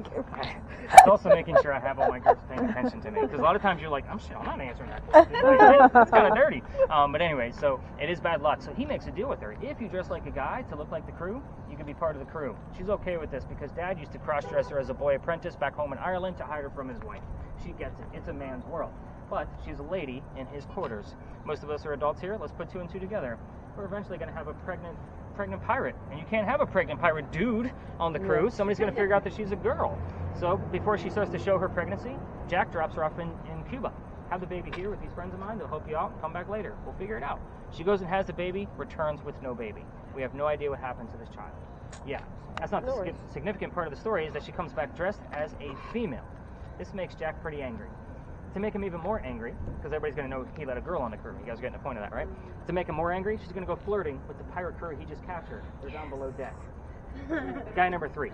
Speaker 1: it's also making sure I have all my girls paying attention to me, because a lot of times you're like, I'm not answering that question. It's kind of dirty. But anyway, so it is bad luck. So he makes a deal with her. If you dress like a guy to look like the crew, you can be part of the crew. She's okay with this because Dad used to cross-dress her as a boy apprentice back home in Ireland to hide her from his wife. She gets it. It's a man's world. But she's a lady in his quarters. Most of us are adults here. Let's put two and two together. We're eventually going to have a pregnant pirate, and you can't have a pregnant pirate dude on the crew. Somebody's going to figure out that she's a girl. So before she starts to show her pregnancy, Jack drops her off in Cuba. Have the baby here with these friends of mine. They'll help you out. Come back later. We'll figure it out. She goes and has the baby, returns with no baby. We have no idea what happened to this child. Yeah, that's not the significant part of the story, is that she comes back dressed as a female. This makes Jack pretty angry. To make him even more angry, because everybody's going to know he let a girl on the crew. You guys are getting the point of that, right? To make him more angry, she's going to go flirting with the pirate crew he just captured. They're down below deck. Guy number three.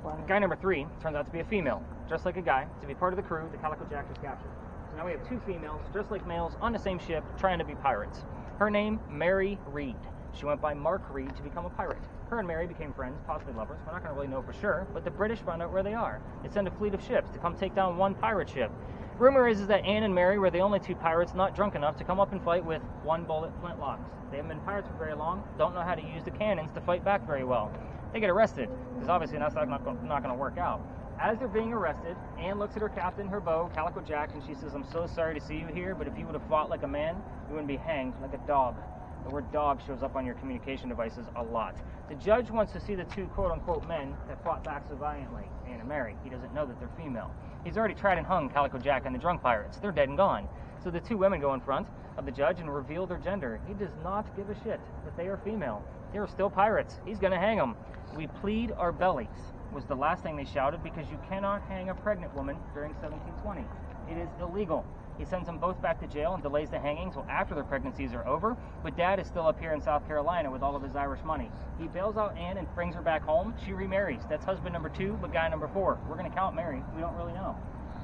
Speaker 1: Wow. Guy number three turns out to be a female, just like a guy, to be part of the crew the Calico Jack was captured. So now we have two females, just like males, on the same ship, trying to be pirates. Her name, Mary Reed. She went by Mark Reed to become a pirate. Her and Mary became friends, possibly lovers. We're not going to really know for sure, but the British found out where they are. They send a fleet of ships to come take down one pirate ship. Rumor is that Anne and Mary were the only two pirates not drunk enough to come up and fight with one-bullet flintlocks. They haven't been pirates for very long, don't know how to use the cannons to fight back very well. They get arrested, because obviously that's not going to work out. As they're being arrested, Anne looks at her captain, her beau, Calico Jack, and she says, "I'm so sorry to see you here, but if you would have fought like a man, you wouldn't be hanged like a dog." The word dog shows up on your communication devices a lot. The judge wants to see the two quote-unquote men that fought back so valiantly, Anne and Mary. He doesn't know that they're female. He's already tried and hung Calico Jack and the drunk pirates. They're dead and gone. So the two women go in front of the judge and reveal their gender. He does not give a shit that they are female. They are still pirates. He's going to hang them. "We plead our bellies," was the last thing they shouted, because you cannot hang a pregnant woman during 1720. It is illegal. He sends them both back to jail and delays the hangings until after their pregnancies are over, but Dad is still up here in South Carolina with all of his Irish money. He bails out Anne and brings her back home. She remarries. That's husband number 2, but guy number 4. We're going to count Mary. We don't really know.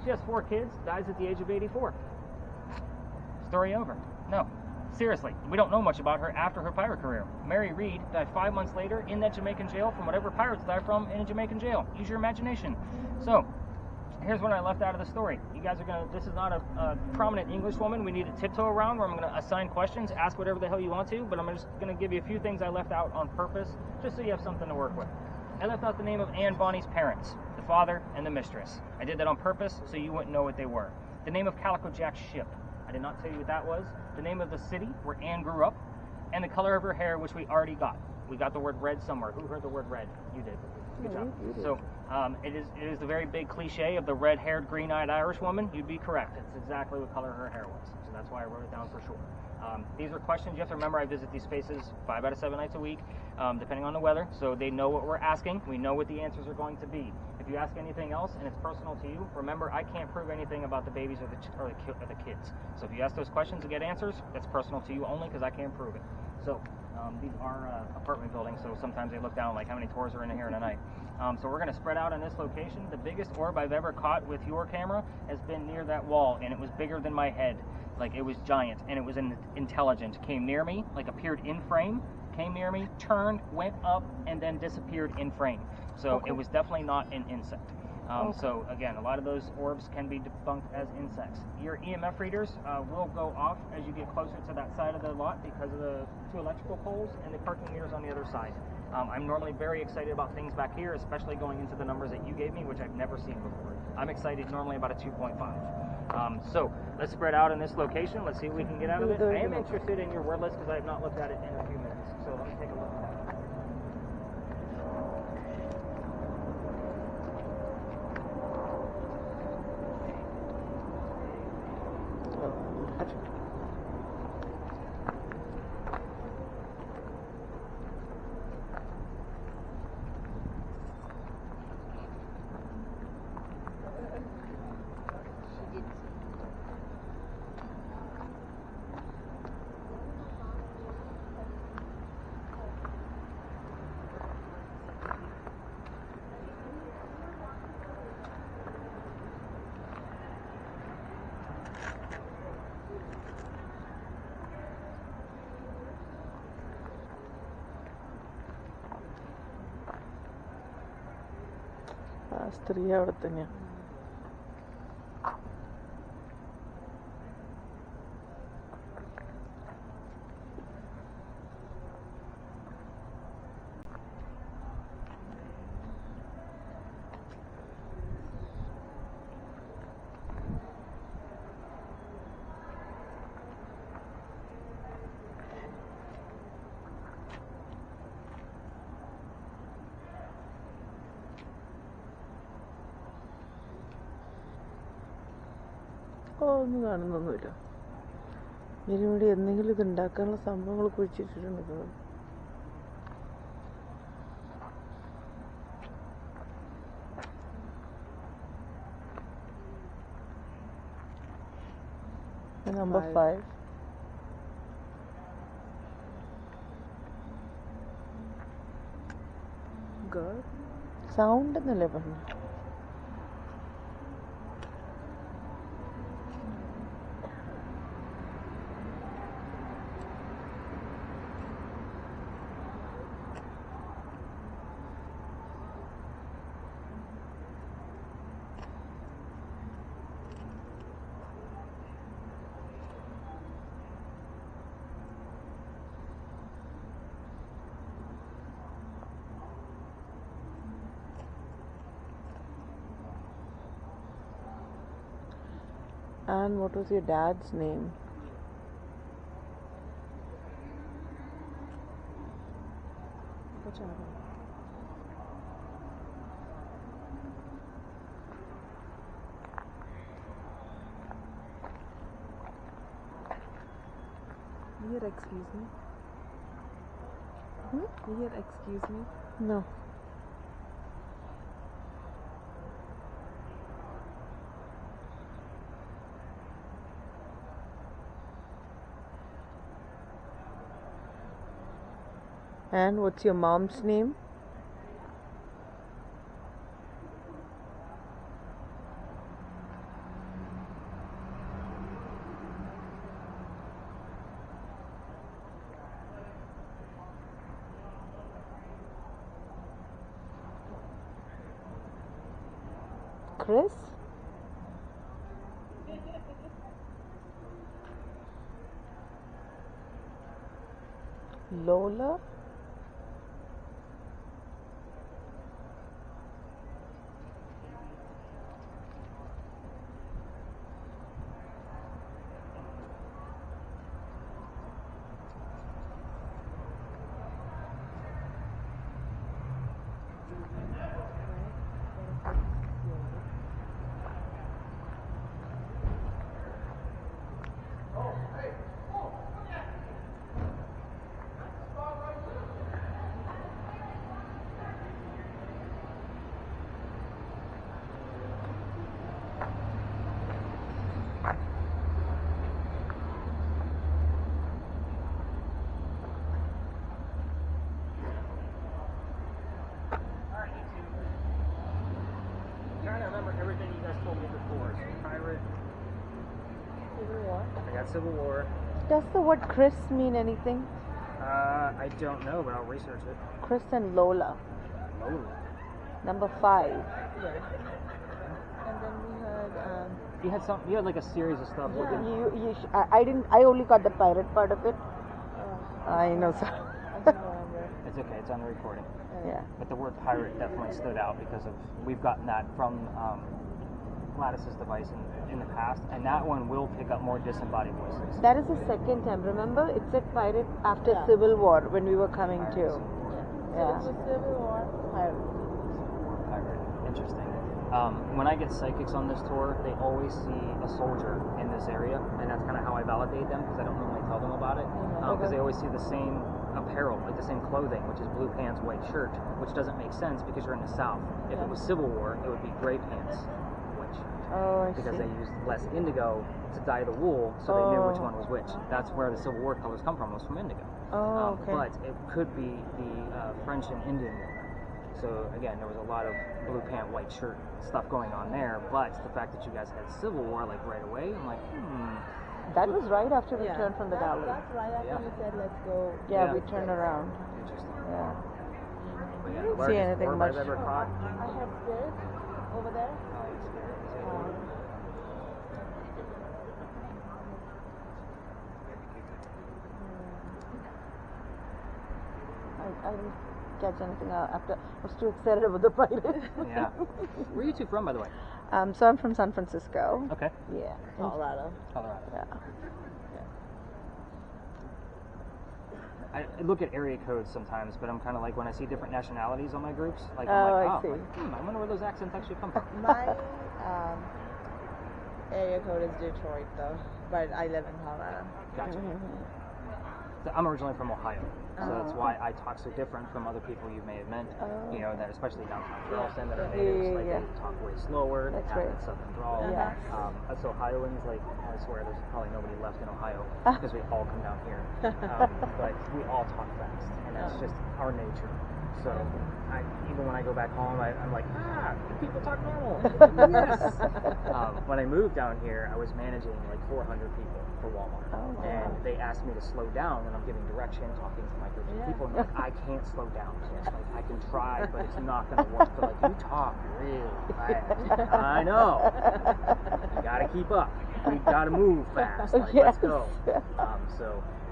Speaker 1: She has 4 kids, dies at the age of 84. Story over. No. Seriously, we don't know much about her after her pirate career. Mary Reed died 5 months later in that Jamaican jail from whatever pirates die from in a Jamaican jail. Use your imagination. So, here's what I left out of the story. You guys are going to, this is not a prominent English woman we need to tiptoe around, where I'm going to assign questions, ask whatever the hell you want to, but I'm just going to give you a few things I left out on purpose, just so you have something to work with. I left out the name of Anne Bonney's parents, the father and the mistress. I did that on purpose so you wouldn't know what they were. The name of Calico Jack's ship. I did not tell you what that was. The name of the city where Anne grew up, and the color of her hair, which we already got. We got the word red somewhere. Who heard the word red? You did. Good job. So It is the very big cliche of the red-haired, green-eyed Irish woman. You'd be correct. It's exactly what color her hair was. So that's why I wrote it down for sure. These are questions you have to remember. I visit these spaces 5 out of 7 nights a week, depending on the weather. So they know what we're asking. We know what the answers are going to be. If you ask anything else and it's personal to you, remember I can't prove anything about the babies or the kids. So if you ask those questions and get answers, that's personal to you only because I can't prove it. So these are apartment buildings, so sometimes they look down like how many tours are in here in a night. So we're going to spread out on this location. The biggest orb I've ever caught with your camera has been near that wall, and it was bigger than my head. Like, it was giant, and it was intelligent. Came near me, like appeared in frame, came near me, turned, went up, and then disappeared in frame. So it was definitely not an insect. So again, a lot of those orbs can be debunked as insects. Your EMF readers will go off as you get closer to that side of the lot because of the 2 electrical poles and the parking meters on the other side. I'm normally very excited about things back here, especially going into the numbers that you gave me, which I've never seen before. I'm excited normally about a 2.5. So let's spread out in this location. Let's see what we can get out of it. I am interested in your word list because I have not looked at it in a few minutes. So let me take a look at that.
Speaker 2: സ്ത്രീ അവിടെ തന്നെയാ. ഒന്നും കാണുന്നൊന്നുമില്ല. ഇതിനുവേണ്ടി എന്തെങ്കിലും ഇത് ഉണ്ടാക്കാനുള്ള സംഭവങ്ങൾ കുഴിച്ചിട്ടിട്ടുണ്ട്. Number 5.
Speaker 5: Girl.
Speaker 2: Sound എന്നല്ലേ പറഞ്ഞു. And what was your dad's name?
Speaker 5: Here, excuse me. Here, excuse me.
Speaker 2: No. And what's your mom's name? Chris? Lola?
Speaker 1: got Civil War.
Speaker 2: Does the word Chris mean anything?
Speaker 1: I don't know, but I'll research it.
Speaker 2: Chris and Lola.
Speaker 1: Lola.
Speaker 2: Number 5.
Speaker 5: Yeah. And then we had
Speaker 1: You had some. You had like a series of stuff. Looking.
Speaker 2: I didn't. I only got the pirate part of it. I know. So.
Speaker 5: I don't remember.
Speaker 1: It's okay. It's on the recording.
Speaker 2: Yeah.
Speaker 1: But the word pirate definitely stood out because of we've gotten that from Gladys's device in the past, and that one will pick up more disembodied voices.
Speaker 2: That is the second time. Remember, it said pirate after Civil War when we were coming to. Yeah.
Speaker 5: So Civil War, pirate.
Speaker 1: Pirate. Interesting. When I get psychics on this tour, they always see a soldier in this area, and that's kind of how I validate them because I don't normally tell them about it. Because they always see the same apparel, like the same clothing, which is blue pants, white shirt, which doesn't make sense because you're in the South. If it was Civil War, it would be gray pants, white shirt.
Speaker 2: Oh, I
Speaker 1: Because
Speaker 2: see.
Speaker 1: they used less indigo to dye the wool, so they knew which one was which. That's where the Civil War colors come from, was from indigo.
Speaker 2: Oh, okay.
Speaker 1: But it could be the French and Indian War. So again, there was a lot of blue pant, white shirt stuff going on there. But the fact that you guys had Civil War like right away, I'm like,
Speaker 2: That was right after we turned from the galley.
Speaker 5: That's right after we said let's go.
Speaker 2: Yeah,
Speaker 1: Yeah.
Speaker 2: we turned around.
Speaker 1: Interesting.
Speaker 2: Yeah.
Speaker 1: But yeah,
Speaker 2: didn't see
Speaker 1: largest
Speaker 2: anything
Speaker 1: orb
Speaker 2: much.
Speaker 1: I've ever caught.
Speaker 5: I have spirit over there.
Speaker 2: I didn't catch anything after. I was too excited about the pirate.
Speaker 1: Yeah. Where are you two from, by the way?
Speaker 2: So I'm from San Francisco.
Speaker 1: Okay.
Speaker 2: Yeah.
Speaker 5: Colorado.
Speaker 1: Colorado.
Speaker 2: Yeah.
Speaker 1: I look at area codes sometimes, but I'm kind of like when I see different nationalities on my groups, like
Speaker 2: Oh,
Speaker 1: I'm
Speaker 2: I
Speaker 1: like,
Speaker 2: see.
Speaker 1: I wonder where those accents actually come from.
Speaker 5: My area code is Detroit though, but I live in Colorado.
Speaker 1: Gotcha. So I'm originally from Ohio, so that's why I talk so different from other people you may have met. You know, that especially downtown Charleston that are natives, like they talk way slower, they
Speaker 2: That's
Speaker 1: have
Speaker 2: right.
Speaker 1: that southern drawl.
Speaker 2: Yes.
Speaker 1: Us Ohioans, like I swear, there's probably nobody left in Ohio because we all come down here, but we all talk fast, and that's just our nature. So even when I go back home, I'm like, people talk normal. Yes. When I moved down here, I was managing like 400 people for Walmart, and they asked me to slow down when I'm giving direction, talking to my group of people. And like, I can't slow down. Like, I can try, but it's not going to work. But like, you talk really fast. I know. You got to keep up. We got to move fast. Like, let's go.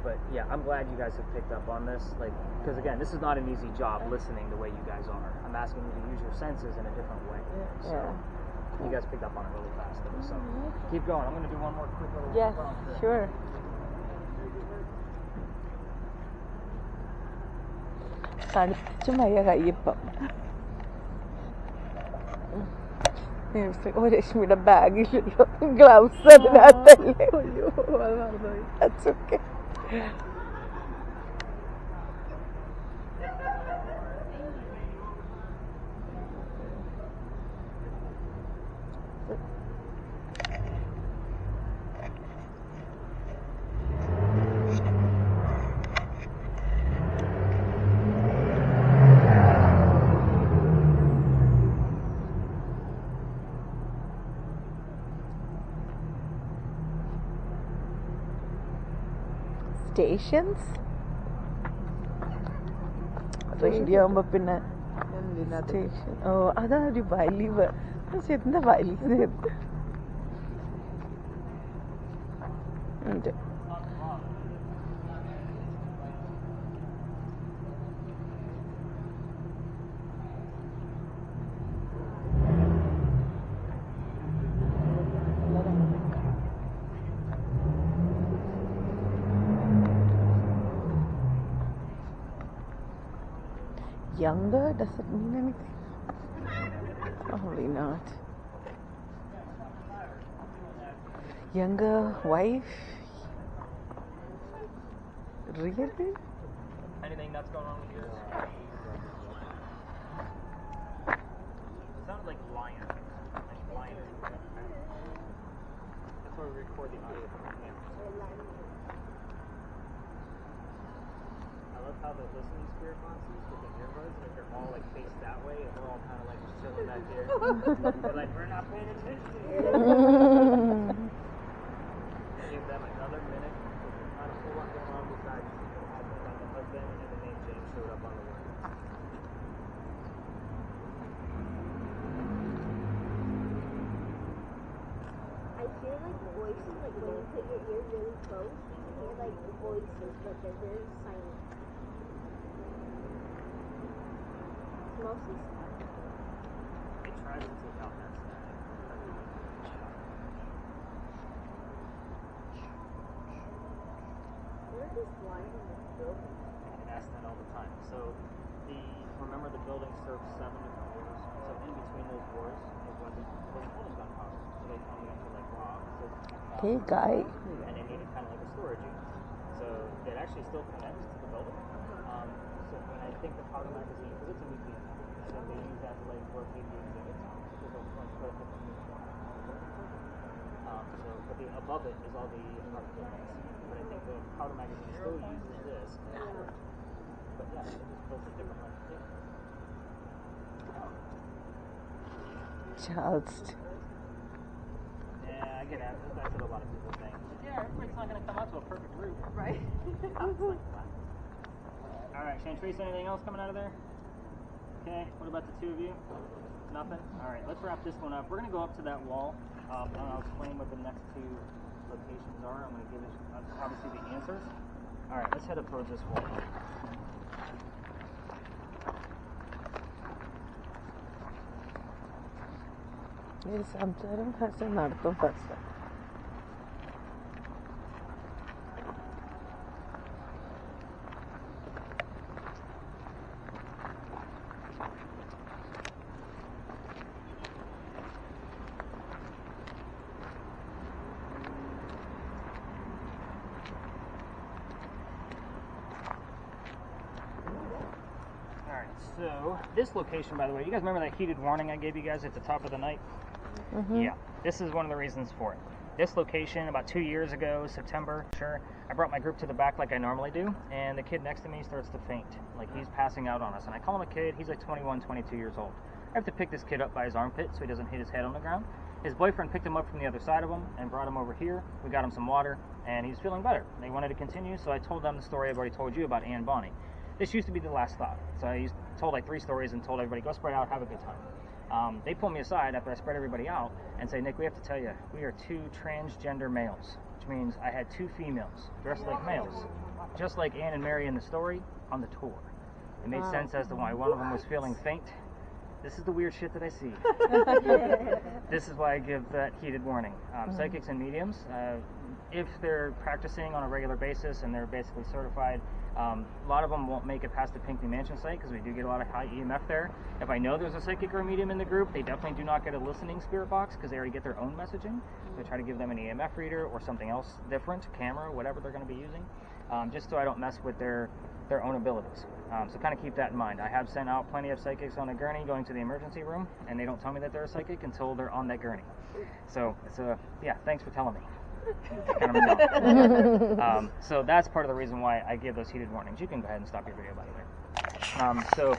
Speaker 1: But yeah, I'm glad you guys have picked up on this. Like, because again, this is not an easy job listening the way you guys are. I'm asking you to use your senses in a different way. So you guys picked up on it really fast. So keep going. I'm going to do one more quick little
Speaker 2: Yes,
Speaker 1: round trip.
Speaker 2: sure. തണുത്ത മഴ കയ്യപ്പം രശ്മിയുടെ ബാഗിലുള്ള gloves അതിനകത്തല്ലേ That's okay. Stations? Radio ആകുമ്പോ പിന്നെ station ഓ അതാ ഒരു വലിവ് എന്താ വലിവ് ഉണ്ട് Younger? Does it mean anything? Probably not. Younger wife? Really?
Speaker 1: Anything nuts going on with yours? It sounds like lion. Like lion. That's why we record the audio from the camera. I love how the listening spirit boxes with the earbuds, like they're all like faced that way, and we're all kind of like just chilling back here. We're like, we're not paying attention. Give them another
Speaker 4: hear like voices, like when you put your ear really close, you can hear like voices, but they're very silent. It's mostly silent.
Speaker 1: It tries to take out that static.
Speaker 4: Where are these lines in this building?
Speaker 1: I get asked that all the time. So remember the building served 7 different wars. So in between those wars, it wasn't holding gunpowder. So they found it like raw. So
Speaker 2: Hey, guy.
Speaker 1: And they needed kind of like a storage unit. So it actually still connects to the building. So and I think the powder magazine, because it's a museum, so they use that to like rotate the exhibits. So they'll like put a different unit on it. But above it is all the apartment buildings. But I think the powder magazine still uses this. But yeah, it just built a different length too.
Speaker 2: Charles.
Speaker 1: Yeah, I get that. That's what a lot of people think. Yeah, everybody's not going to come out to a perfect roof.
Speaker 7: Right.
Speaker 1: Alright, Chantrace, anything else coming out of there? Okay, what about the two of you? Nothing? Alright, let's wrap this one up. We're going to go up to that wall, and I'll explain what the next two locations are. I'm going to give you, obviously, the answers. Alright, let's head up towards this wall.
Speaker 2: ഈ സംസാരം first നടത്തും first.
Speaker 1: So, this location, by the way, you guys remember that heated warning I gave you guys at the top of the night? Yeah, this is one of the reasons for it. This location, about 2 years ago, September, I brought my group to the back like I normally do, and the kid next to me starts to faint. Like, he's passing out on us. And I call him a kid. He's like 21, 22 years old. I have to pick this kid up by his armpit so he doesn't hit his head on the ground. His boyfriend picked him up from the other side of him and brought him over here. We got him some water, and he's feeling better. They wanted to continue, so I told them the story I've already told you about Ann Bonnie. This used to be the last stop. So I told like 3 stories and told everybody, go spread out, have a good time. They pulled me aside after I spread everybody out and say, Nick, we have to tell you, we are 2 transgender males, which means I had 2 females dressed like males, just like Ann and Mary in the story on the tour. It made sense as to why one of them was feeling faint. This is the weird shit that I see. This is why I give that heated warning. Psychics and mediums, if they're practicing on a regular basis and they're basically certified, a lot of them won't make it past the Pinckney Mansion site because we do get a lot of high EMF there. If I know there's a psychic or a medium in the group, they definitely do not get a listening spirit box because they already get their own messaging. So I try to give them an EMF reader or something else different, camera, whatever they're going to be using, just so I don't mess with their own abilities. So kind of keep that in mind. I have sent out plenty of psychics on a gurney going to the emergency room, and they don't tell me that they're a psychic until they're on that gurney. So yeah, thanks for telling me. So that's part of the reason why I give those heated warnings. You can go ahead and stop your video, by the way. So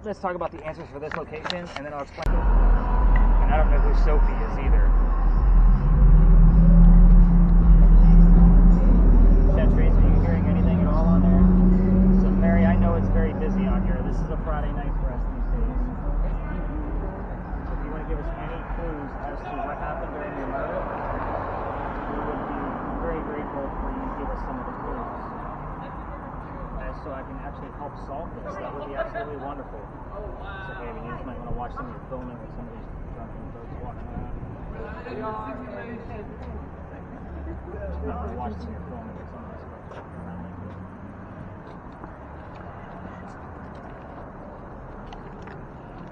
Speaker 1: let's talk about the answers for this location, and then I'll explain. And I don't know who Sophie is either. Chantrace, are you hearing anything at all on there? So Mary, I know it's very busy out here. This is a Friday night for us these days. So if you want to give us any clues as to what happened during your murder, we would be very grateful for you to give us some of the clues. So I can actually help solve this. That would be absolutely wonderful. So maybe you just might want to watch some of your filming with some of these drunken folks walking around. Watch some of your filming with some of these folks walking around like this.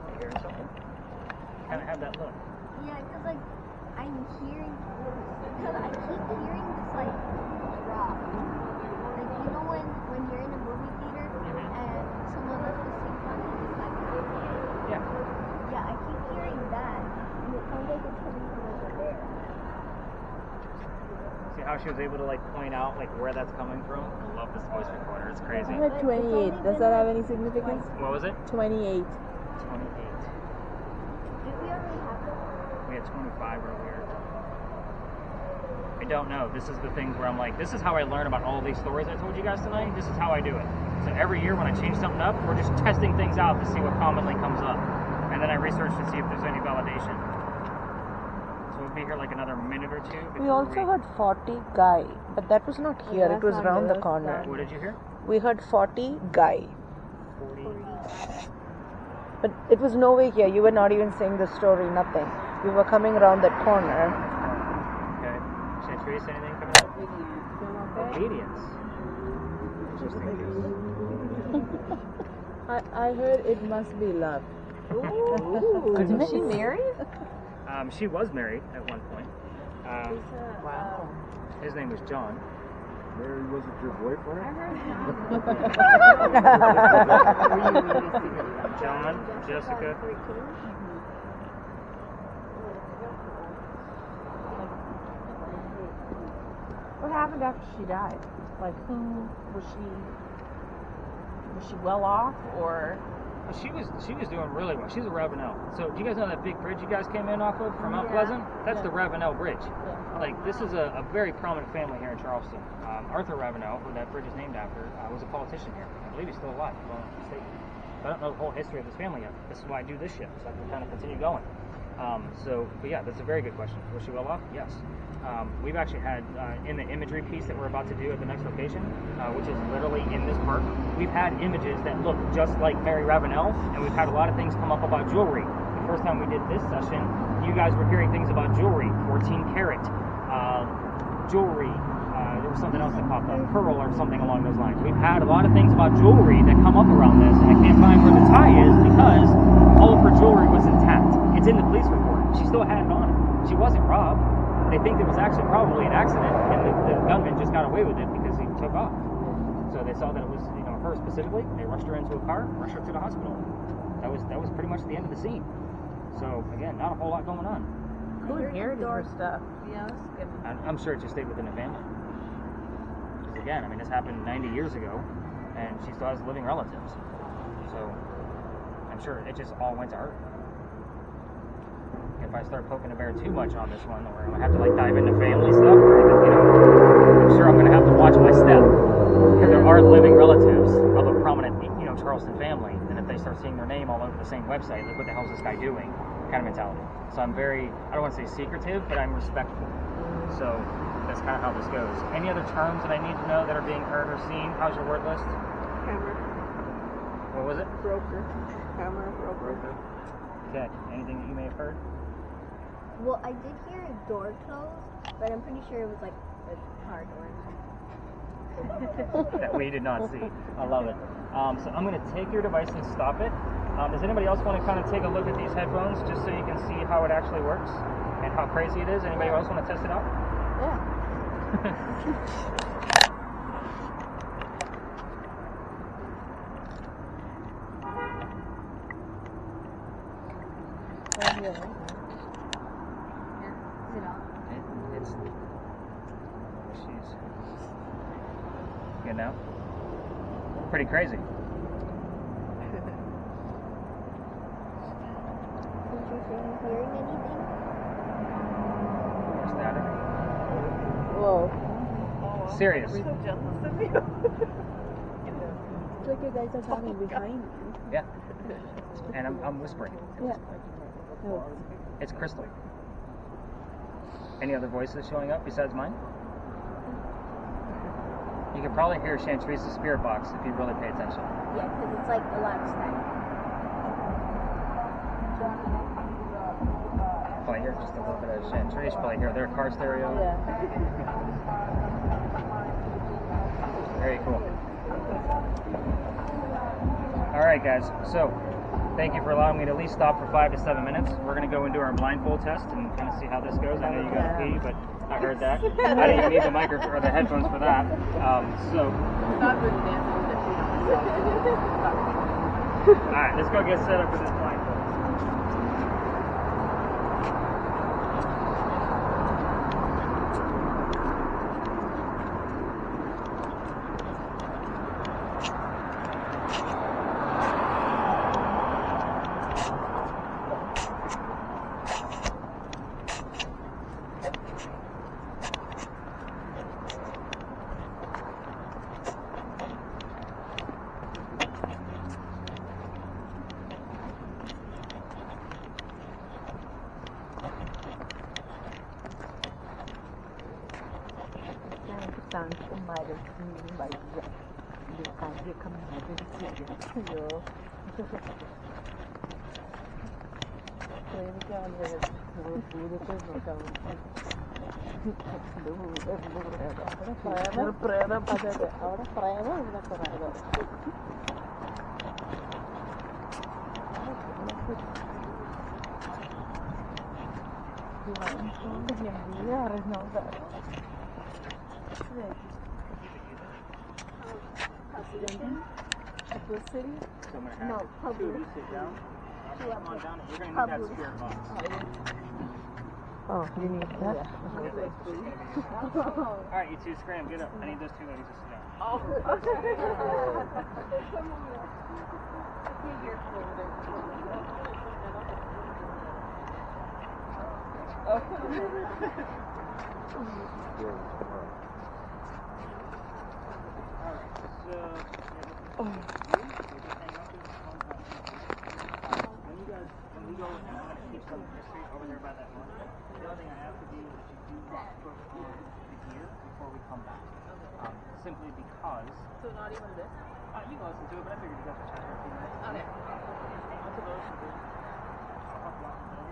Speaker 1: You hearing something? Kind of have that look.
Speaker 4: Yeah, because like I'm hearing, because I keep hearing this like drop. Like you know when you're in a movie theater and someone left the seat on and it's like yeah, I keep hearing that and it sounds like it's coming from over there.
Speaker 1: See how she was able to like point out like where that's coming from? I love this voice recorder. It's crazy.
Speaker 5: I heard 28. Does that have any significance?
Speaker 1: What was it?
Speaker 5: 28.
Speaker 1: 28.
Speaker 4: Did we already have that?
Speaker 1: We had 25 earlier. I don't know. This is the things where I'm like, this is how I learn about all of these stories I told you guys tonight. This is how I do it. So every year when I change something up, we're just testing things out to see what commonly comes up. And then I research to see if there's any validation. So we'll be here like another minute or two.
Speaker 2: We also heard 40 guy, but that was not here. It was around the corner.
Speaker 1: What did you hear?
Speaker 2: We heard 40 guy.
Speaker 1: 40.
Speaker 2: But it was nowhere here. You were not even saying the story, nothing. We were coming around that corner.
Speaker 1: Okay. Chantrice, anything coming up? Obedience. Interesting news.
Speaker 5: I heard it must be love.
Speaker 2: Ooh.
Speaker 5: Is she married?
Speaker 1: She was married at one point.
Speaker 5: Wow.
Speaker 1: His name was John.
Speaker 6: Mary wasn't your boyfriend?
Speaker 1: John, Jessica.
Speaker 7: What happened after she died? Like, who was she? Was she well off, or?
Speaker 1: She was doing really well. She's a Ravenel. So do you guys know that big bridge you guys came in off of from Mount Pleasant? That's the Ravenel Bridge. Like, this is a very prominent family here in Charleston. Arthur Ravenel, who that bridge is named after, was a politician here. I believe he's still alive. But I don't know the whole history of this family yet. This is why I do this shit, so I can kind of continue going. But yeah, that's a very good question. Was she well off? Yes. We've actually had, in the imagery piece that we're about to do at the next location, which is literally in this park, we've had images that look just like Mary Ravenel, and we've had a lot of things come up about jewelry. The first time we did this session, you guys were hearing things about jewelry, 14 karat, jewelry, there was something else that popped up, pearl or something along those lines. We've had a lot of things about jewelry that come up around this, and I can't find where the tie is because all of her jewelry was intact. It's in the police report. She still had it on her. She wasn't robbed. They think it was actually probably an accident, and the gunman just got away with it because he took off. So they saw that it was, her specifically. They rushed her into a car, rushed her to the hospital. That was pretty much the end of the scene. So again, not a whole lot going on.
Speaker 7: Who inherited her stuff?
Speaker 5: Yeah.
Speaker 1: I'm sure it just stayed within the family. Because again, I mean, this happened 90 years ago, and she still has living relatives. So I'm sure it just all went to her. If I start poking the bear too much on this one, or I'm gonna have to like dive into family stuff, or I'm sure I'm gonna have to watch my step because there are living relatives of a prominent, Charleston family, and if they start seeing their name all over the same website, like what the hell is this guy doing? Kind of mentality. So I'm very, I don't want to say secretive, but I'm respectful. So that's kind of how this goes. Any other terms that I need to know that are being heard or seen? How's your word list?
Speaker 5: Camera.
Speaker 1: What was it?
Speaker 5: Broker. Camera. Broker.
Speaker 1: Okay. Anything that you may have heard?
Speaker 4: Well, I did hear a door close, but I'm pretty sure it was like a car door.
Speaker 1: That we did not see. I love it. So I'm going to take your device and stop it. Does anybody else want to kind of take a look at these headphones just so you can see how it actually works and how crazy it is? Anybody else want to test it out?
Speaker 4: Yeah. Is it on?
Speaker 1: It's she's good now. Pretty crazy.
Speaker 4: Hearing anything?
Speaker 1: More static.
Speaker 5: Whoa.
Speaker 1: Serious.
Speaker 5: I'm so jealous of you.
Speaker 4: It's like you guys are talking behind me.
Speaker 1: Yeah. And I'm whispering.
Speaker 4: Yeah. No.
Speaker 1: It's crystal. Any other voices showing up besides mine? You can probably hear Chantrice's spirit box if you really pay attention.
Speaker 4: Yeah, because it's like a lot of static.
Speaker 1: Probably hear just a little bit of Chantrice. Probably hear their car stereo.
Speaker 5: Yeah.
Speaker 1: Very cool. All right, guys. So, thank you for allowing me to at least stop for 5 to 7 minutes. We're going to go and do our blindfold test and kind of see how this goes. I know you got to pee, but I heard that. I didn't even need the microphone or the headphones for that. So,
Speaker 7: Not good dancing with it.
Speaker 1: all right, let's go get set up for this blindfold.
Speaker 5: sounds embarrassing, but yeah, you can't be committed to you. City?
Speaker 1: So I'm gonna have
Speaker 4: No,
Speaker 1: two of
Speaker 4: public.
Speaker 1: you sit down. Come on down. You're gonna need that
Speaker 4: Public.
Speaker 1: spirit box.
Speaker 2: Oh, you need that?
Speaker 1: Alright, you two scram, get up. I need those two ladies to sit down. When we go and I'm going to teach some history over there by that one, the other thing I have to do is you do not put on the gear before we come back. Simply because...
Speaker 7: So not even this?
Speaker 1: You can listen to it, but I figured you guys would chat for a few minutes.
Speaker 7: Okay.
Speaker 1: Onto those, so I'll talk about those.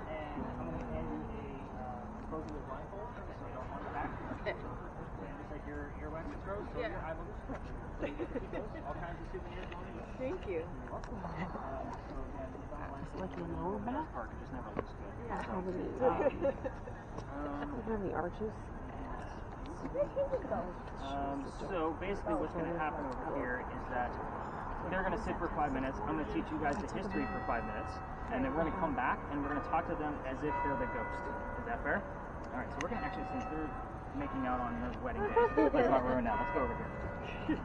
Speaker 1: And I'm going to hand you a disposable blindfold, so you don't want it back. And just like your earwax and throws, so your eye will stretch. So you get to keep those, all kinds of souvenirs going in.
Speaker 7: Thank you.
Speaker 1: You're welcome. So again, it's not
Speaker 2: Like your lower back?
Speaker 1: part, it just never looks good.
Speaker 7: Yeah.
Speaker 2: How many, how many arches?
Speaker 1: So basically what's going to happen over here is that they're going to sit for 5 minutes. I'm going to teach you guys the history for 5 minutes. And then we're going to come back and we're going to talk to them as if they're the ghost. Is that fair? All right, so we're going to actually, since they're making out on their wedding day, let's not ruin that. Let's go over here.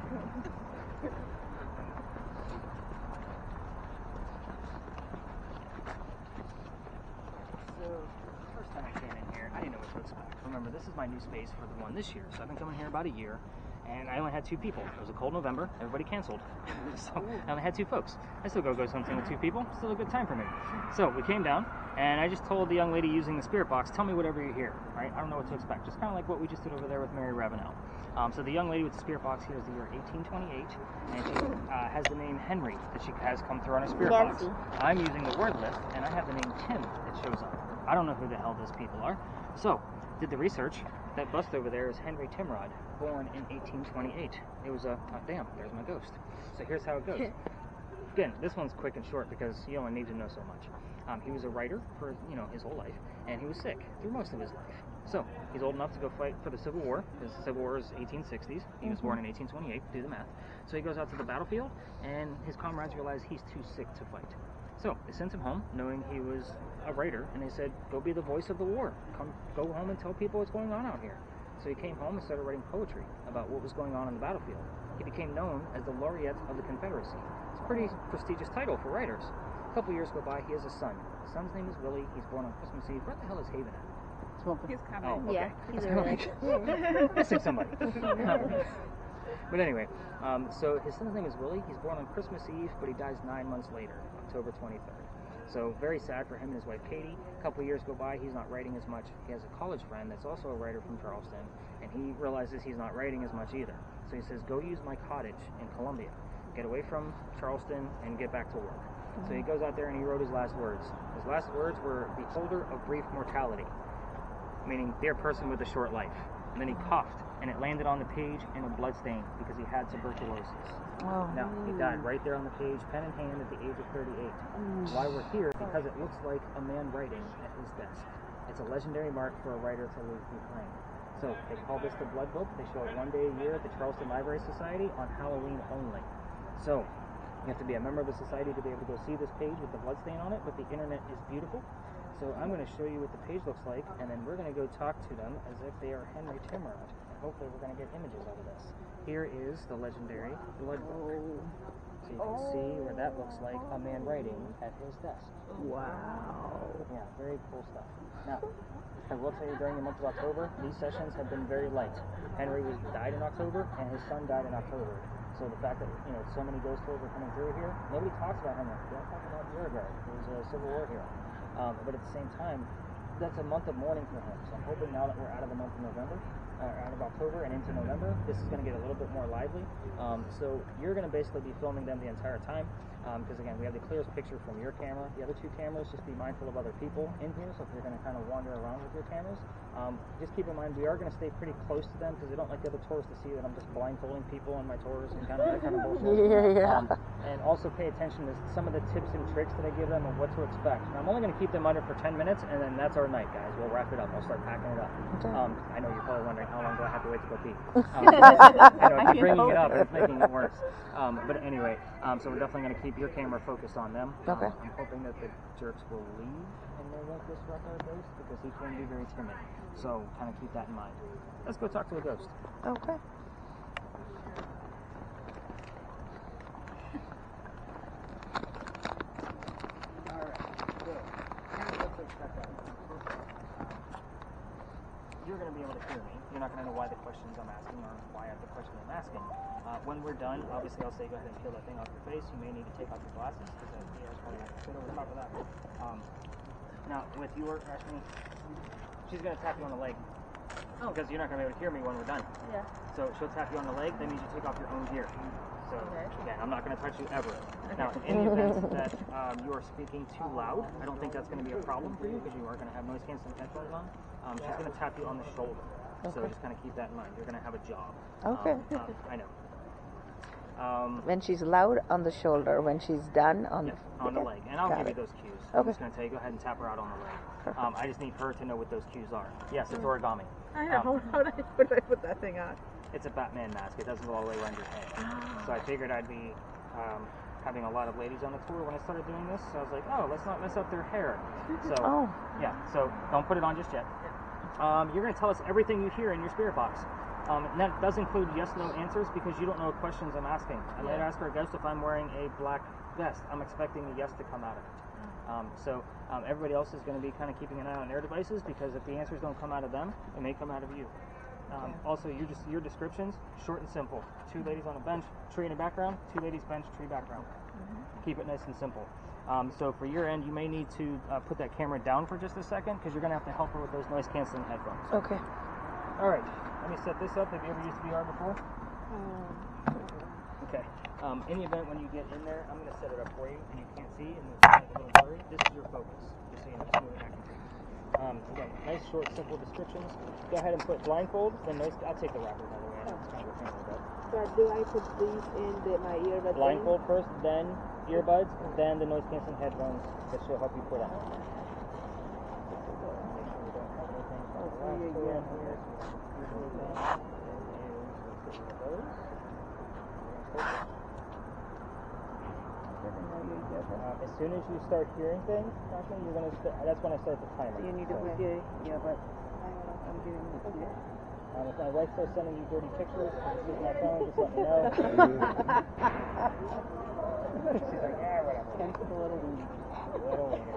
Speaker 1: So, the first time I came in here, I didn't know what to expect. Remember, this is my new space for the one this year, so I've been coming here about a year, and I only had 2 people. It was a cold November, everybody canceled, so I only had 2 folks. I still go something with 2 people, still a good time for me. So, we came down, and I just told the young lady using the spirit box, tell me whatever you hear, right? I don't know what to expect, just kind of like what we just did over there with Mary Ravenel. So the young lady with the spirit box here is the year 1828, and she has the name Henry that she has come through on her spirit box. I'm using the word list, and I have the name Tim that shows up. I don't know who the hell those people are. So, did the research. That bust over there is Henry Timrod, born in 1828. It was a, oh, damn, there's my ghost. So here's how it goes. Again, this one's quick and short because you only need to know so much. He was a writer for, his whole life, and he was sick through most of his life. So, he's old enough to go fight for the Civil War, because the Civil War is 1860s. He was born in 1828, do the math. So he goes out to the battlefield, and his comrades realize he's too sick to fight. So, they sent him home, knowing he was a writer, and they said, go be the voice of the war. Go home and tell people what's going on out here. So he came home and started writing poetry about what was going on the battlefield. He became known as the Laureate of the Confederacy. It's a pretty prestigious title for writers. A couple years go by, he has a son. His son's name is Willie. He's born on Christmas Eve. Where the hell is Haven at?
Speaker 7: He's coming.
Speaker 1: Oh, okay.
Speaker 4: Yeah, he's
Speaker 1: Missing somebody. But anyway, so his son's name is Willie. He's born on Christmas Eve, but he dies 9 months later, October 23rd. So very sad for him and his wife Katie. A couple years go by, he's not writing as much. He has a college friend that's also a writer from Charleston, and he realizes he's not writing as much either. So he says, go use my cottage in Columbia. Get away from Charleston and get back to work. So he goes out there and he wrote his last words. His last words were, beholder of brief mortality, meaning dear person with a short life. And then he coughed, and it landed on the page in a blood stain because he had tuberculosis.
Speaker 2: Oh.
Speaker 1: Now, he died right there on the page, pen in hand, at the age of 38. Why we're here, because it looks like a man writing at his desk. It's a legendary mark for a writer to leave behind. So, they call this the Blood Book. They show it one day a year at the Charleston Library Society on Halloween only. So, you have to be a member of the society to be able to go see this page with the blood stain on it, but the internet is beautiful. So I'm going to show you what the page looks like, and then we're going to go talk to them as if they are Henry Timrod, and hopefully we're going to get images out of this. Here is the legendary Blood Book. So you can see where that looks like a man writing at his desk.
Speaker 2: Wow.
Speaker 1: Yeah, very cool stuff. Now, I will tell you during the month of October, these sessions have been very light. Henry died in October, and his son died in October. So the fact that, so many ghost tours are coming through here, nobody talks about Henry. They don't talk about Beauregard. There was a Civil War here. But at the same time, that's a month of mourning for him. So I'm hoping now that we're out of the month of November, out of October and into November, this is going to get a little bit more lively. So you're going to basically be filming them the entire time. Because again, we have the clearest picture from your camera. The other two cameras, just be mindful of other people in here. So if you're going to kind of wander around with your cameras, just keep in mind we are going to stay pretty close to them because they don't like the other tourists to see that I'm just blindfolding people on my tours and kind of that kind of bullshit. And also pay attention to some of the tips and tricks that I give them and what to expect. And I'm only going to keep them under for 10 minutes, and then that's our night, guys. We'll wrap it up. I'll start packing it up. I know you're probably wondering how long do I have to wait to go pee. I know, keep bringing it up. It's making it worse. But anyway, so we're definitely going to keep your camera focused on them.
Speaker 2: Okay.
Speaker 1: I'm hoping that the jerks will leave and they won't disrupt our base because he can be very timid. So kind of keep that in mind. Let's go talk to a ghost.
Speaker 2: Okay.
Speaker 1: You're going to be able to hear me. You're not going to know why the questions I'm asking or why I have the question I'm asking. When we're done, obviously I'll say go ahead and peel that thing off your face. You may need to take off your glasses because the air's probably not going to fit over the top of that. Now, with your Rashmi, she's going to tap you on the leg. Because you're not going to be able to hear me when we're done.
Speaker 7: Yeah.
Speaker 1: So she'll tap you on the leg. That means you take off your own gear. So again, I'm not going to touch you ever. Now, in the event that you are speaking too loud, I don't think that's going to be a problem for you because you are going to have noise canceling headphones on. She's going to tap you on the shoulder. So just kind of keep that in mind. You're going to have a job.
Speaker 2: Okay.
Speaker 1: I know.
Speaker 2: When she's loud, on the shoulder. When she's done, on
Speaker 1: the leg. And I'll give you those cues.
Speaker 2: Okay.
Speaker 1: I'm just going to tell you, go ahead and tap her out on the leg. I just need her to know what those cues are. Yes, it's origami.
Speaker 7: I know. How did I put that thing on?
Speaker 1: It's a Batman mask. It doesn't go all the way around your head. So I figured I'd be having a lot of ladies on the tour when I started doing this. So I was like, oh, let's not mess up their hair. So, yeah, so don't put it on just yet. You're going to tell us everything you hear in your spirit box. And that does include yes/no answers because you don't know what questions I'm asking. I might ask for a ghost if I'm wearing a black vest. I'm expecting a yes to come out of it. Everybody else is going to be kind of keeping an eye on their devices because if the answers don't come out of them, it may come out of you. Also, your descriptions, short and simple. 2 ladies on a bench, tree in the background, 2 ladies bench, tree background. Keep it nice and simple. So for your end, you may need to put that camera down for just a second because you're going to have to help her with those noise canceling headphones.
Speaker 2: Okay.
Speaker 1: All right, let me set this up. Have you ever used VR before? Okay. In the event when you get in there, I'm going to set it up for you and you can't see and it's a little blurry. This is your focus, just so you know, just move it back and forth. Again, nice, short, simple descriptions. Go ahead and put blindfold, then noise. I'll take the wrapper, by the way. I know it's kind of a pain in the butt.
Speaker 7: So do I put these in my earbuds?
Speaker 1: Blindfold first, then earbuds, then the noise canceling headphones that she'll help you put on. Make sure we don't have anything from the last tour in here. As soon as you start hearing things, Rashmi, you're gonna. That's when I start the timer.
Speaker 7: You need to put your earbuds. I'm doing it here.
Speaker 1: If my wife starts sending you dirty pictures, just use my phone. Just let me know. She's like, yeah, whatever.
Speaker 7: It's a little weedy.
Speaker 1: Little weedy.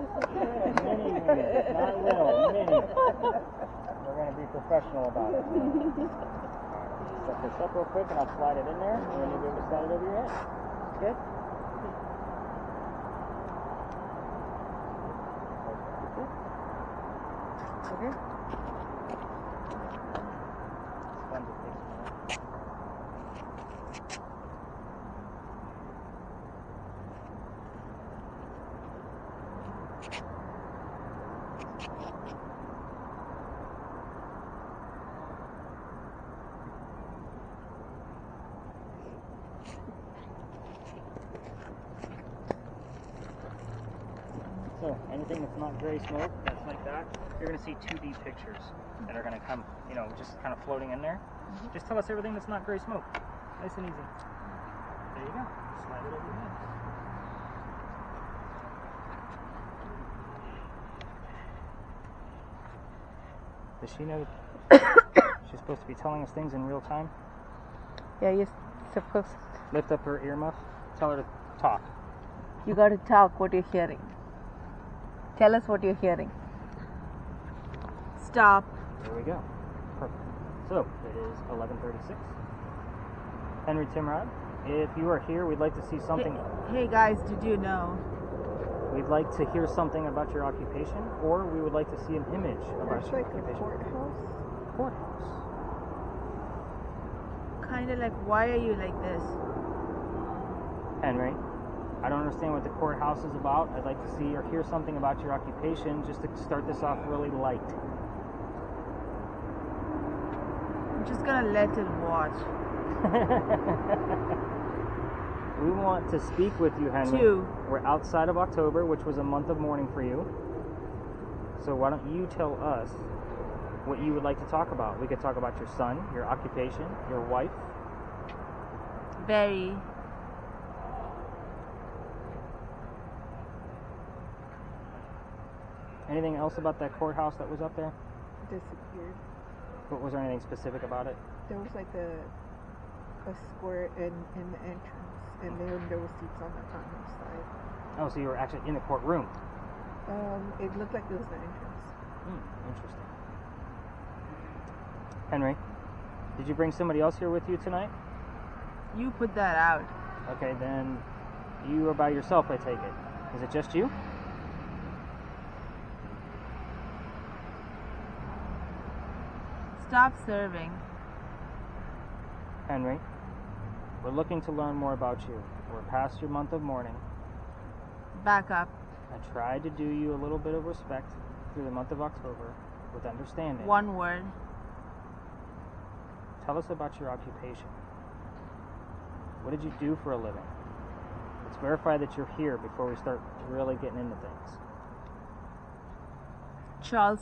Speaker 1: Mini weedy, not little. Mini. We're gonna be professional about it. Set this up real quick, and I'll slide it in there, and then you'll be able to slide it over your head.
Speaker 7: Good. Okay.
Speaker 1: So anything that's not gray smoke, that's like that, you're going to see 2D pictures that are going to come, just kind of floating in there. Just tell us everything that's not gray smoke. Nice and easy. There you go. Slide it over your head. Does she know she's supposed to be telling us things in real time?
Speaker 2: Yeah, you're supposed.
Speaker 1: Lift up her earmuff. Tell her to talk.
Speaker 2: You got to talk what you're hearing. Tell us what you're hearing. Stop.
Speaker 1: There we go. Perfect. So, it is 11:36. Henry Timrod, if you are here, we'd like to see something.
Speaker 7: Hey guys, did you know?
Speaker 1: We'd like to hear something about your occupation, or we would like to see an image about your occupation.
Speaker 7: Courthouse.
Speaker 1: Courthouse.
Speaker 2: kind of like, why are you like this?
Speaker 1: Henry, I don't understand what the courthouse is about. I'd like to see or hear something about your occupation just to start this off really light.
Speaker 2: I'm just gonna let it watch.
Speaker 1: We want to speak with you, Henry.
Speaker 2: 2.
Speaker 1: We're outside of October, which was a month of mourning for you. So why don't you tell us what you would like to talk about? We could talk about your son, your occupation, your wife.
Speaker 2: Very.
Speaker 1: Anything else about that courthouse that was up there?
Speaker 5: Disappeared.
Speaker 1: What was there anything specific about it?
Speaker 5: There was like a square in the entrance, and there were seats on the side.
Speaker 1: Oh, so you were actually in the courtroom.
Speaker 5: It looked like it was the entrance.
Speaker 1: Interesting. Henry, did you bring somebody else here with you tonight?
Speaker 2: You put that out.
Speaker 1: Okay, then you are by yourself, I take it. Is it just you?
Speaker 2: Stop serving.
Speaker 1: Henry, we're looking to learn more about you. We're past your month of mourning.
Speaker 2: Back up.
Speaker 1: I tried to do you a little bit of respect through the month of October with understanding.
Speaker 2: 1 word.
Speaker 1: Tell us about your occupation. What did you do for a living? Let's verify that you're here before we start really getting into things.
Speaker 2: Charles.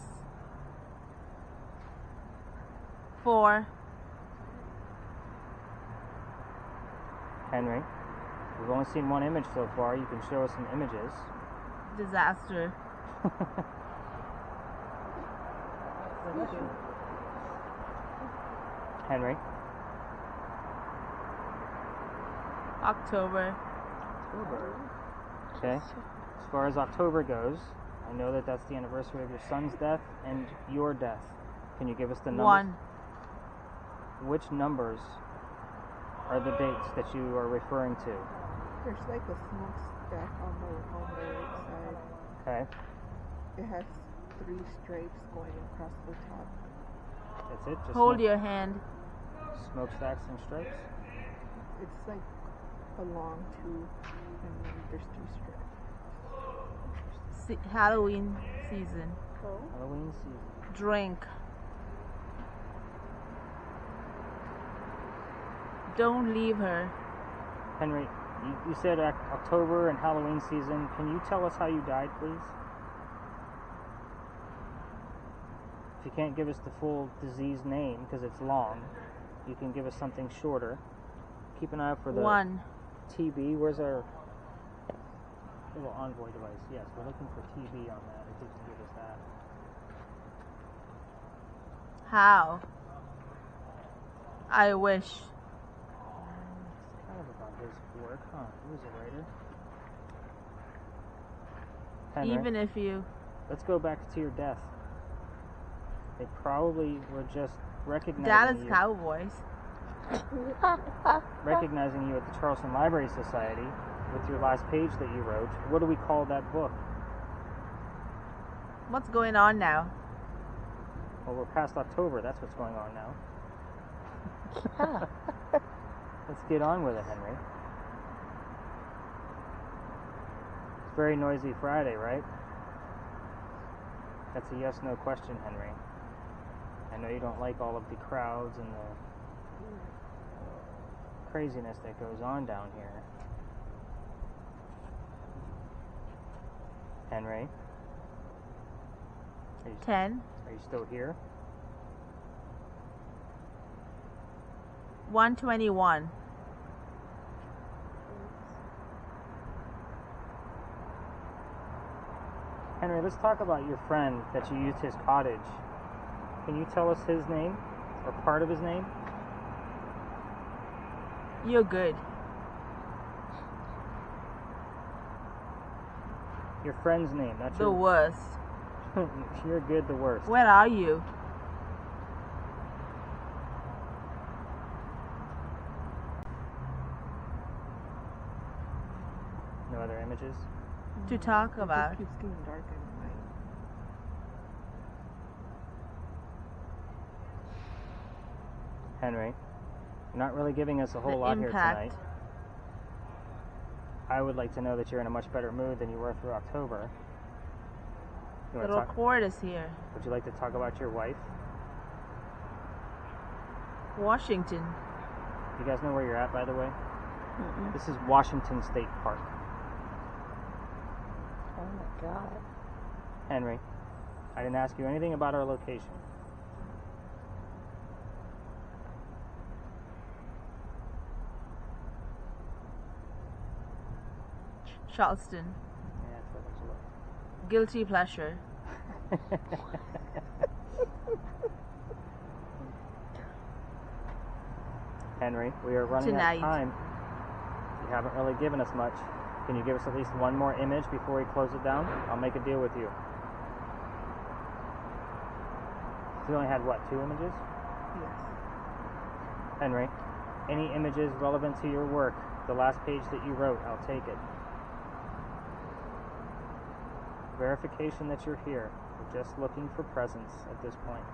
Speaker 2: 4.
Speaker 1: Henry, we've only seen one image so far. You can show us some images.
Speaker 2: Disaster.
Speaker 1: Henry,
Speaker 2: October.
Speaker 1: okay. As far as October goes, I know that that's the anniversary of your son's death and your death. Can you give us the numbers?
Speaker 2: 1.
Speaker 1: Which numbers are the dates that you are referring to?
Speaker 5: There's like a smokestack on the right side.
Speaker 1: Okay,
Speaker 5: It has 3 stripes going across the top.
Speaker 1: that's it? Just
Speaker 2: Hold your hand.
Speaker 1: smokestacks and stripes?
Speaker 5: It's like a long tube, and then there's 2 stripes.
Speaker 2: Halloween season.
Speaker 1: Halloween season.
Speaker 2: Drink. Don't leave her.
Speaker 1: Henry, you said October and Halloween season. Can you tell us how you died, please? If you can't give us the full disease name because it's long, you can give us something shorter. Keep an eye out for the
Speaker 2: 1.
Speaker 1: TB. Where's our little envoy device? Yes, we're looking for TB on that. If you can give us that.
Speaker 2: How? I wish.
Speaker 1: It's kind of about his work, huh? He was a writer. Henry,
Speaker 2: Even if you.
Speaker 1: let's go back to your death. They probably were just recognizing
Speaker 2: Dallas
Speaker 1: you.
Speaker 2: Cowboys.
Speaker 1: Recognizing you at the Charleston Library Society with your last page that you wrote. What do we call that book?
Speaker 2: What's going on now?
Speaker 1: Well, we're past October. That's what's going on now. Let's get on with it, Henry. It's very noisy Friday, right? That's a yes/no question, Henry. I know you don't like all of the crowds and the craziness that goes on down here. Henry?
Speaker 2: 10.
Speaker 1: Are you still here?
Speaker 2: 121.
Speaker 1: Henry, let's talk about your friend that you used his cottage. Can you tell us his name? Or part of his name?
Speaker 2: You're good.
Speaker 1: Your friend's name, not
Speaker 2: The
Speaker 1: your...
Speaker 2: worst.
Speaker 1: You're good, the worst.
Speaker 2: Where are you?
Speaker 1: No other images?
Speaker 2: To talk
Speaker 5: It
Speaker 2: about.
Speaker 5: just keeps getting dark at night.
Speaker 1: Henry, You're not really giving us a whole lot here tonight. I would like to know that you're in a much better mood than you were through October. You
Speaker 7: The
Speaker 1: wanna talk,
Speaker 7: record is here.
Speaker 1: would you like to talk about your wife?
Speaker 7: Washington.
Speaker 1: You guys know where you're at, by the way?
Speaker 2: Mm-mm.
Speaker 1: This is Washington State Park.
Speaker 2: Oh my God.
Speaker 1: Henry, I didn't ask you anything about our location.
Speaker 7: Charleston.
Speaker 1: Yeah, that's what it's
Speaker 7: Guilty pleasure.
Speaker 1: Henry, we are running out of time. You haven't really given us much. Can you give us at least one more image before we close it down? I'll make a deal with you. We only had, what, 2 images?
Speaker 5: Yes.
Speaker 1: Henry, any images relevant to your work, the last page that you wrote, I'll take it. Verification that you're here. We're just looking for presence at this point.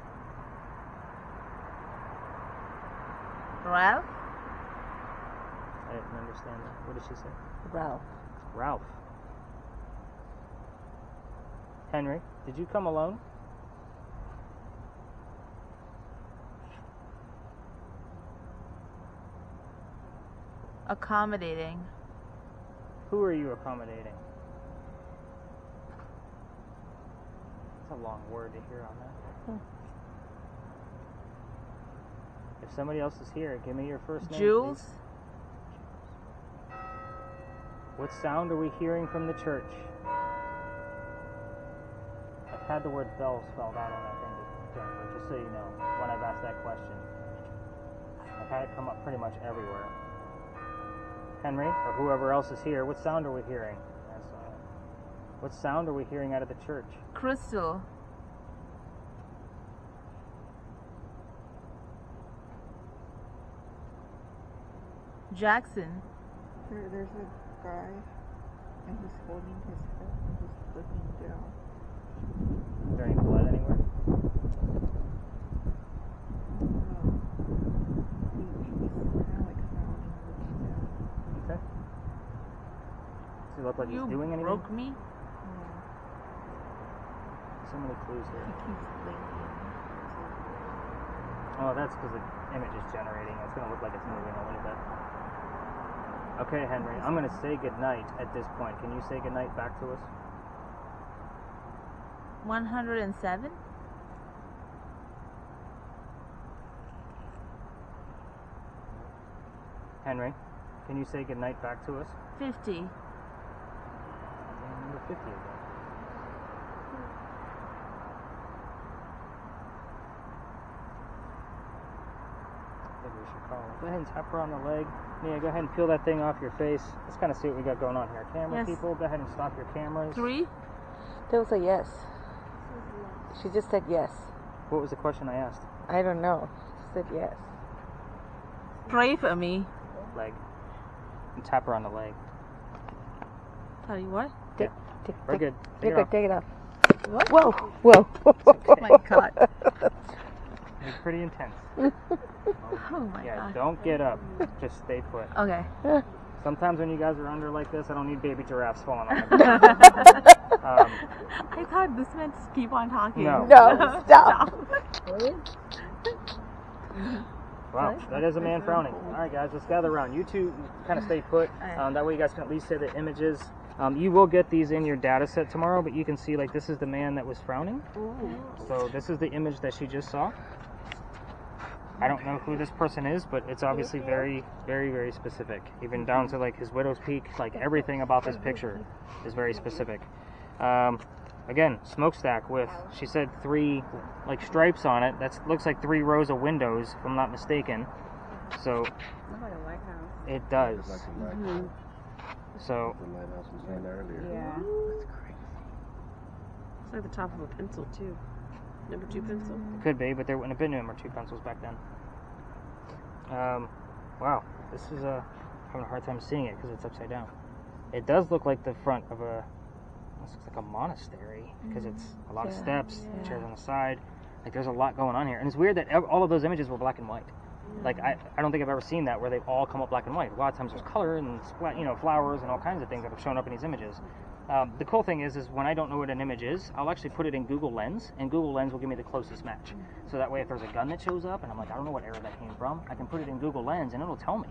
Speaker 7: Ralph?
Speaker 1: I didn't understand that. What did she say?
Speaker 2: Ralph.
Speaker 1: Ralph. Henry, did you come alone?
Speaker 7: Accommodating.
Speaker 1: Who are you accommodating? That's a long word to hear on that. If somebody else is here, give me your first name,
Speaker 7: Jules?
Speaker 1: please. What sound are we hearing from the church? I've had the word bells spelled out on that thing, Jennifer, just so you know, when I've asked that question. I've had it come up pretty much everywhere. Henry, or whoever else is here, what sound are we hearing? What sound are we hearing out of the church?
Speaker 7: Crystal. Jackson.
Speaker 5: There's a guy, and he's holding his head, and he's looking down.
Speaker 1: Is there any blood anywhere?
Speaker 5: He's kind of like frowning, looking down.
Speaker 1: Okay. Does he look like
Speaker 7: You
Speaker 1: he's doing anything?
Speaker 7: broke me?
Speaker 1: So many clues here.
Speaker 5: He keeps blinking.
Speaker 1: Oh, that's because the image is generating. It's going to look like it's moving a little bit. Okay, Henry, I'm going to say goodnight at this point. Can you say goodnight back to us?
Speaker 7: 107?
Speaker 1: Henry, can you say goodnight back to us?
Speaker 7: 50.
Speaker 1: Damn, number 50 again. Maybe we should call her. Go ahead and tap her on the leg. Mia, go ahead and peel that thing off your face. Let's kind of see what we got going on here. Camera
Speaker 7: Yes.
Speaker 1: people, go ahead and stop your cameras.
Speaker 7: 3?
Speaker 2: That was a yes. She just said yes.
Speaker 1: What was the question I asked?
Speaker 2: I don't know. She said yes.
Speaker 7: Pray for me.
Speaker 1: Leg. And tap her on the leg.
Speaker 7: Tell you what?
Speaker 1: We're good.
Speaker 2: Take it off.
Speaker 7: What?
Speaker 2: Whoa, whoa.
Speaker 7: Oh my God.
Speaker 1: It's pretty intense.
Speaker 7: Oh my
Speaker 1: Yeah,
Speaker 7: God.
Speaker 1: don't get up. Just stay put.
Speaker 7: Okay.
Speaker 1: Sometimes when you guys are under like this, I don't need baby giraffes falling on me.
Speaker 7: I thought this meant to keep on talking.
Speaker 1: No.
Speaker 2: No, stop.
Speaker 1: Wow, that is a man frowning. All right, guys, let's gather around. You two kind of stay put. That way you guys can at least say the images. You will get these in your data set tomorrow, but you can see, like, this is the man that was frowning. So this is the image that she just saw. I don't know who this person is, but it's obviously very, very, very specific. Even down to, like, his widow's peak. Like, everything about this picture is very specific. Again, smokestack with, she said 3, like, stripes on it. That looks like 3 rows of windows, if I'm not mistaken. So,
Speaker 3: Looks like a lighthouse.
Speaker 1: it does.
Speaker 6: It's like a lighthouse.
Speaker 1: So,
Speaker 6: The lighthouse was saying earlier.
Speaker 3: Yeah.
Speaker 6: That's crazy.
Speaker 8: It's like the top of a pencil too. Number 2 pencil.
Speaker 1: it could be, but there wouldn't have been number 2 pencils back then. Wow, this is having a hard time seeing it because it's upside down. It does look like the front of a, this looks like a monastery because it's a lot of steps, chairs on the side. Like, there's a lot going on here, and it's weird that all of those images were black and white. Like, I don't think I've ever seen that where they've all come up black and white. A lot of times there's color and flowers and all kinds of things that have shown up in these images. The cool thing is when I don't know what an image is, I'll actually put it in Google Lens, and Google Lens will give me the closest match. So that way if there's a gun that shows up and I'm like, I don't know what era that came from, I can put it in Google Lens and it'll tell me.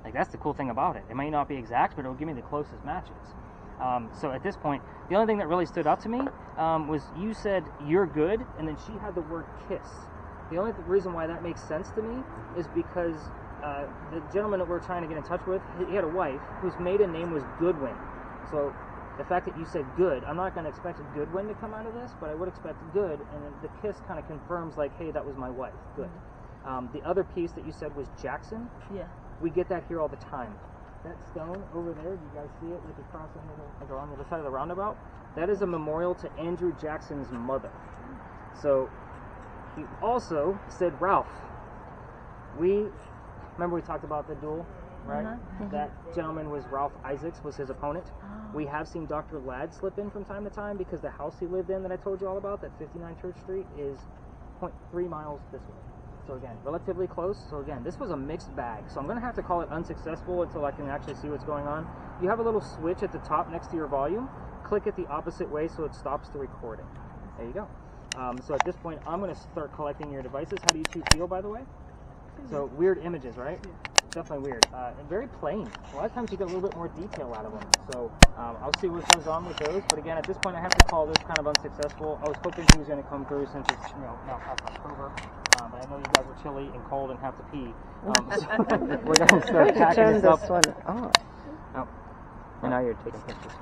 Speaker 1: Like, that's the cool thing about it. It might not be exact, but it'll give me the closest matches. So at this point, the only thing that really stood out to me was you said, "You're good," and then she had the word "kiss." The only reason why that makes sense to me is because the gentleman that we're trying to get in touch with, he had a wife whose maiden name was Goodwin. So the fact that you said good, I'm not going to expect a Goodwin to come out of this, but I would expect good, and then the kiss kind of confirms, like, hey, that was my wife. Good. The other piece that you said was Jackson.
Speaker 2: Yeah.
Speaker 1: We get that here all the time. That stone over there, do you guys see it with the cross like on the other side of the roundabout? That is a memorial to Andrew Jackson's mother. So he also said Ralph. Remember we talked about the duel, right? That gentleman was Ralph Isaacs, was his opponent. We have seen Dr. Ladd slip in from time to time because the house he lived in that I told you all about, that 59 Church Street, is 0.3 miles this way. So again, relatively close. So again, this was a mixed bag. So I'm going to have to call it unsuccessful until I can actually see what's going on. You have a little switch at the top next to your volume. Click it the opposite way so it stops the recording. There you go. So at this point, I'm going to start collecting your devices. How do you two feel, by the way? So weird images, right? Definitely weird. And very plain. A lot of times you get a little bit more detail out of them. So I'll see what goes on with those. But again, at this point, I have to call this kind of unsuccessful. I was hoping he was going to come through since it's now past October. But I know you guys are chilly and cold and have to pee. So we're going to start packing this up.
Speaker 2: One off.
Speaker 1: Oh, and now you're taking pictures.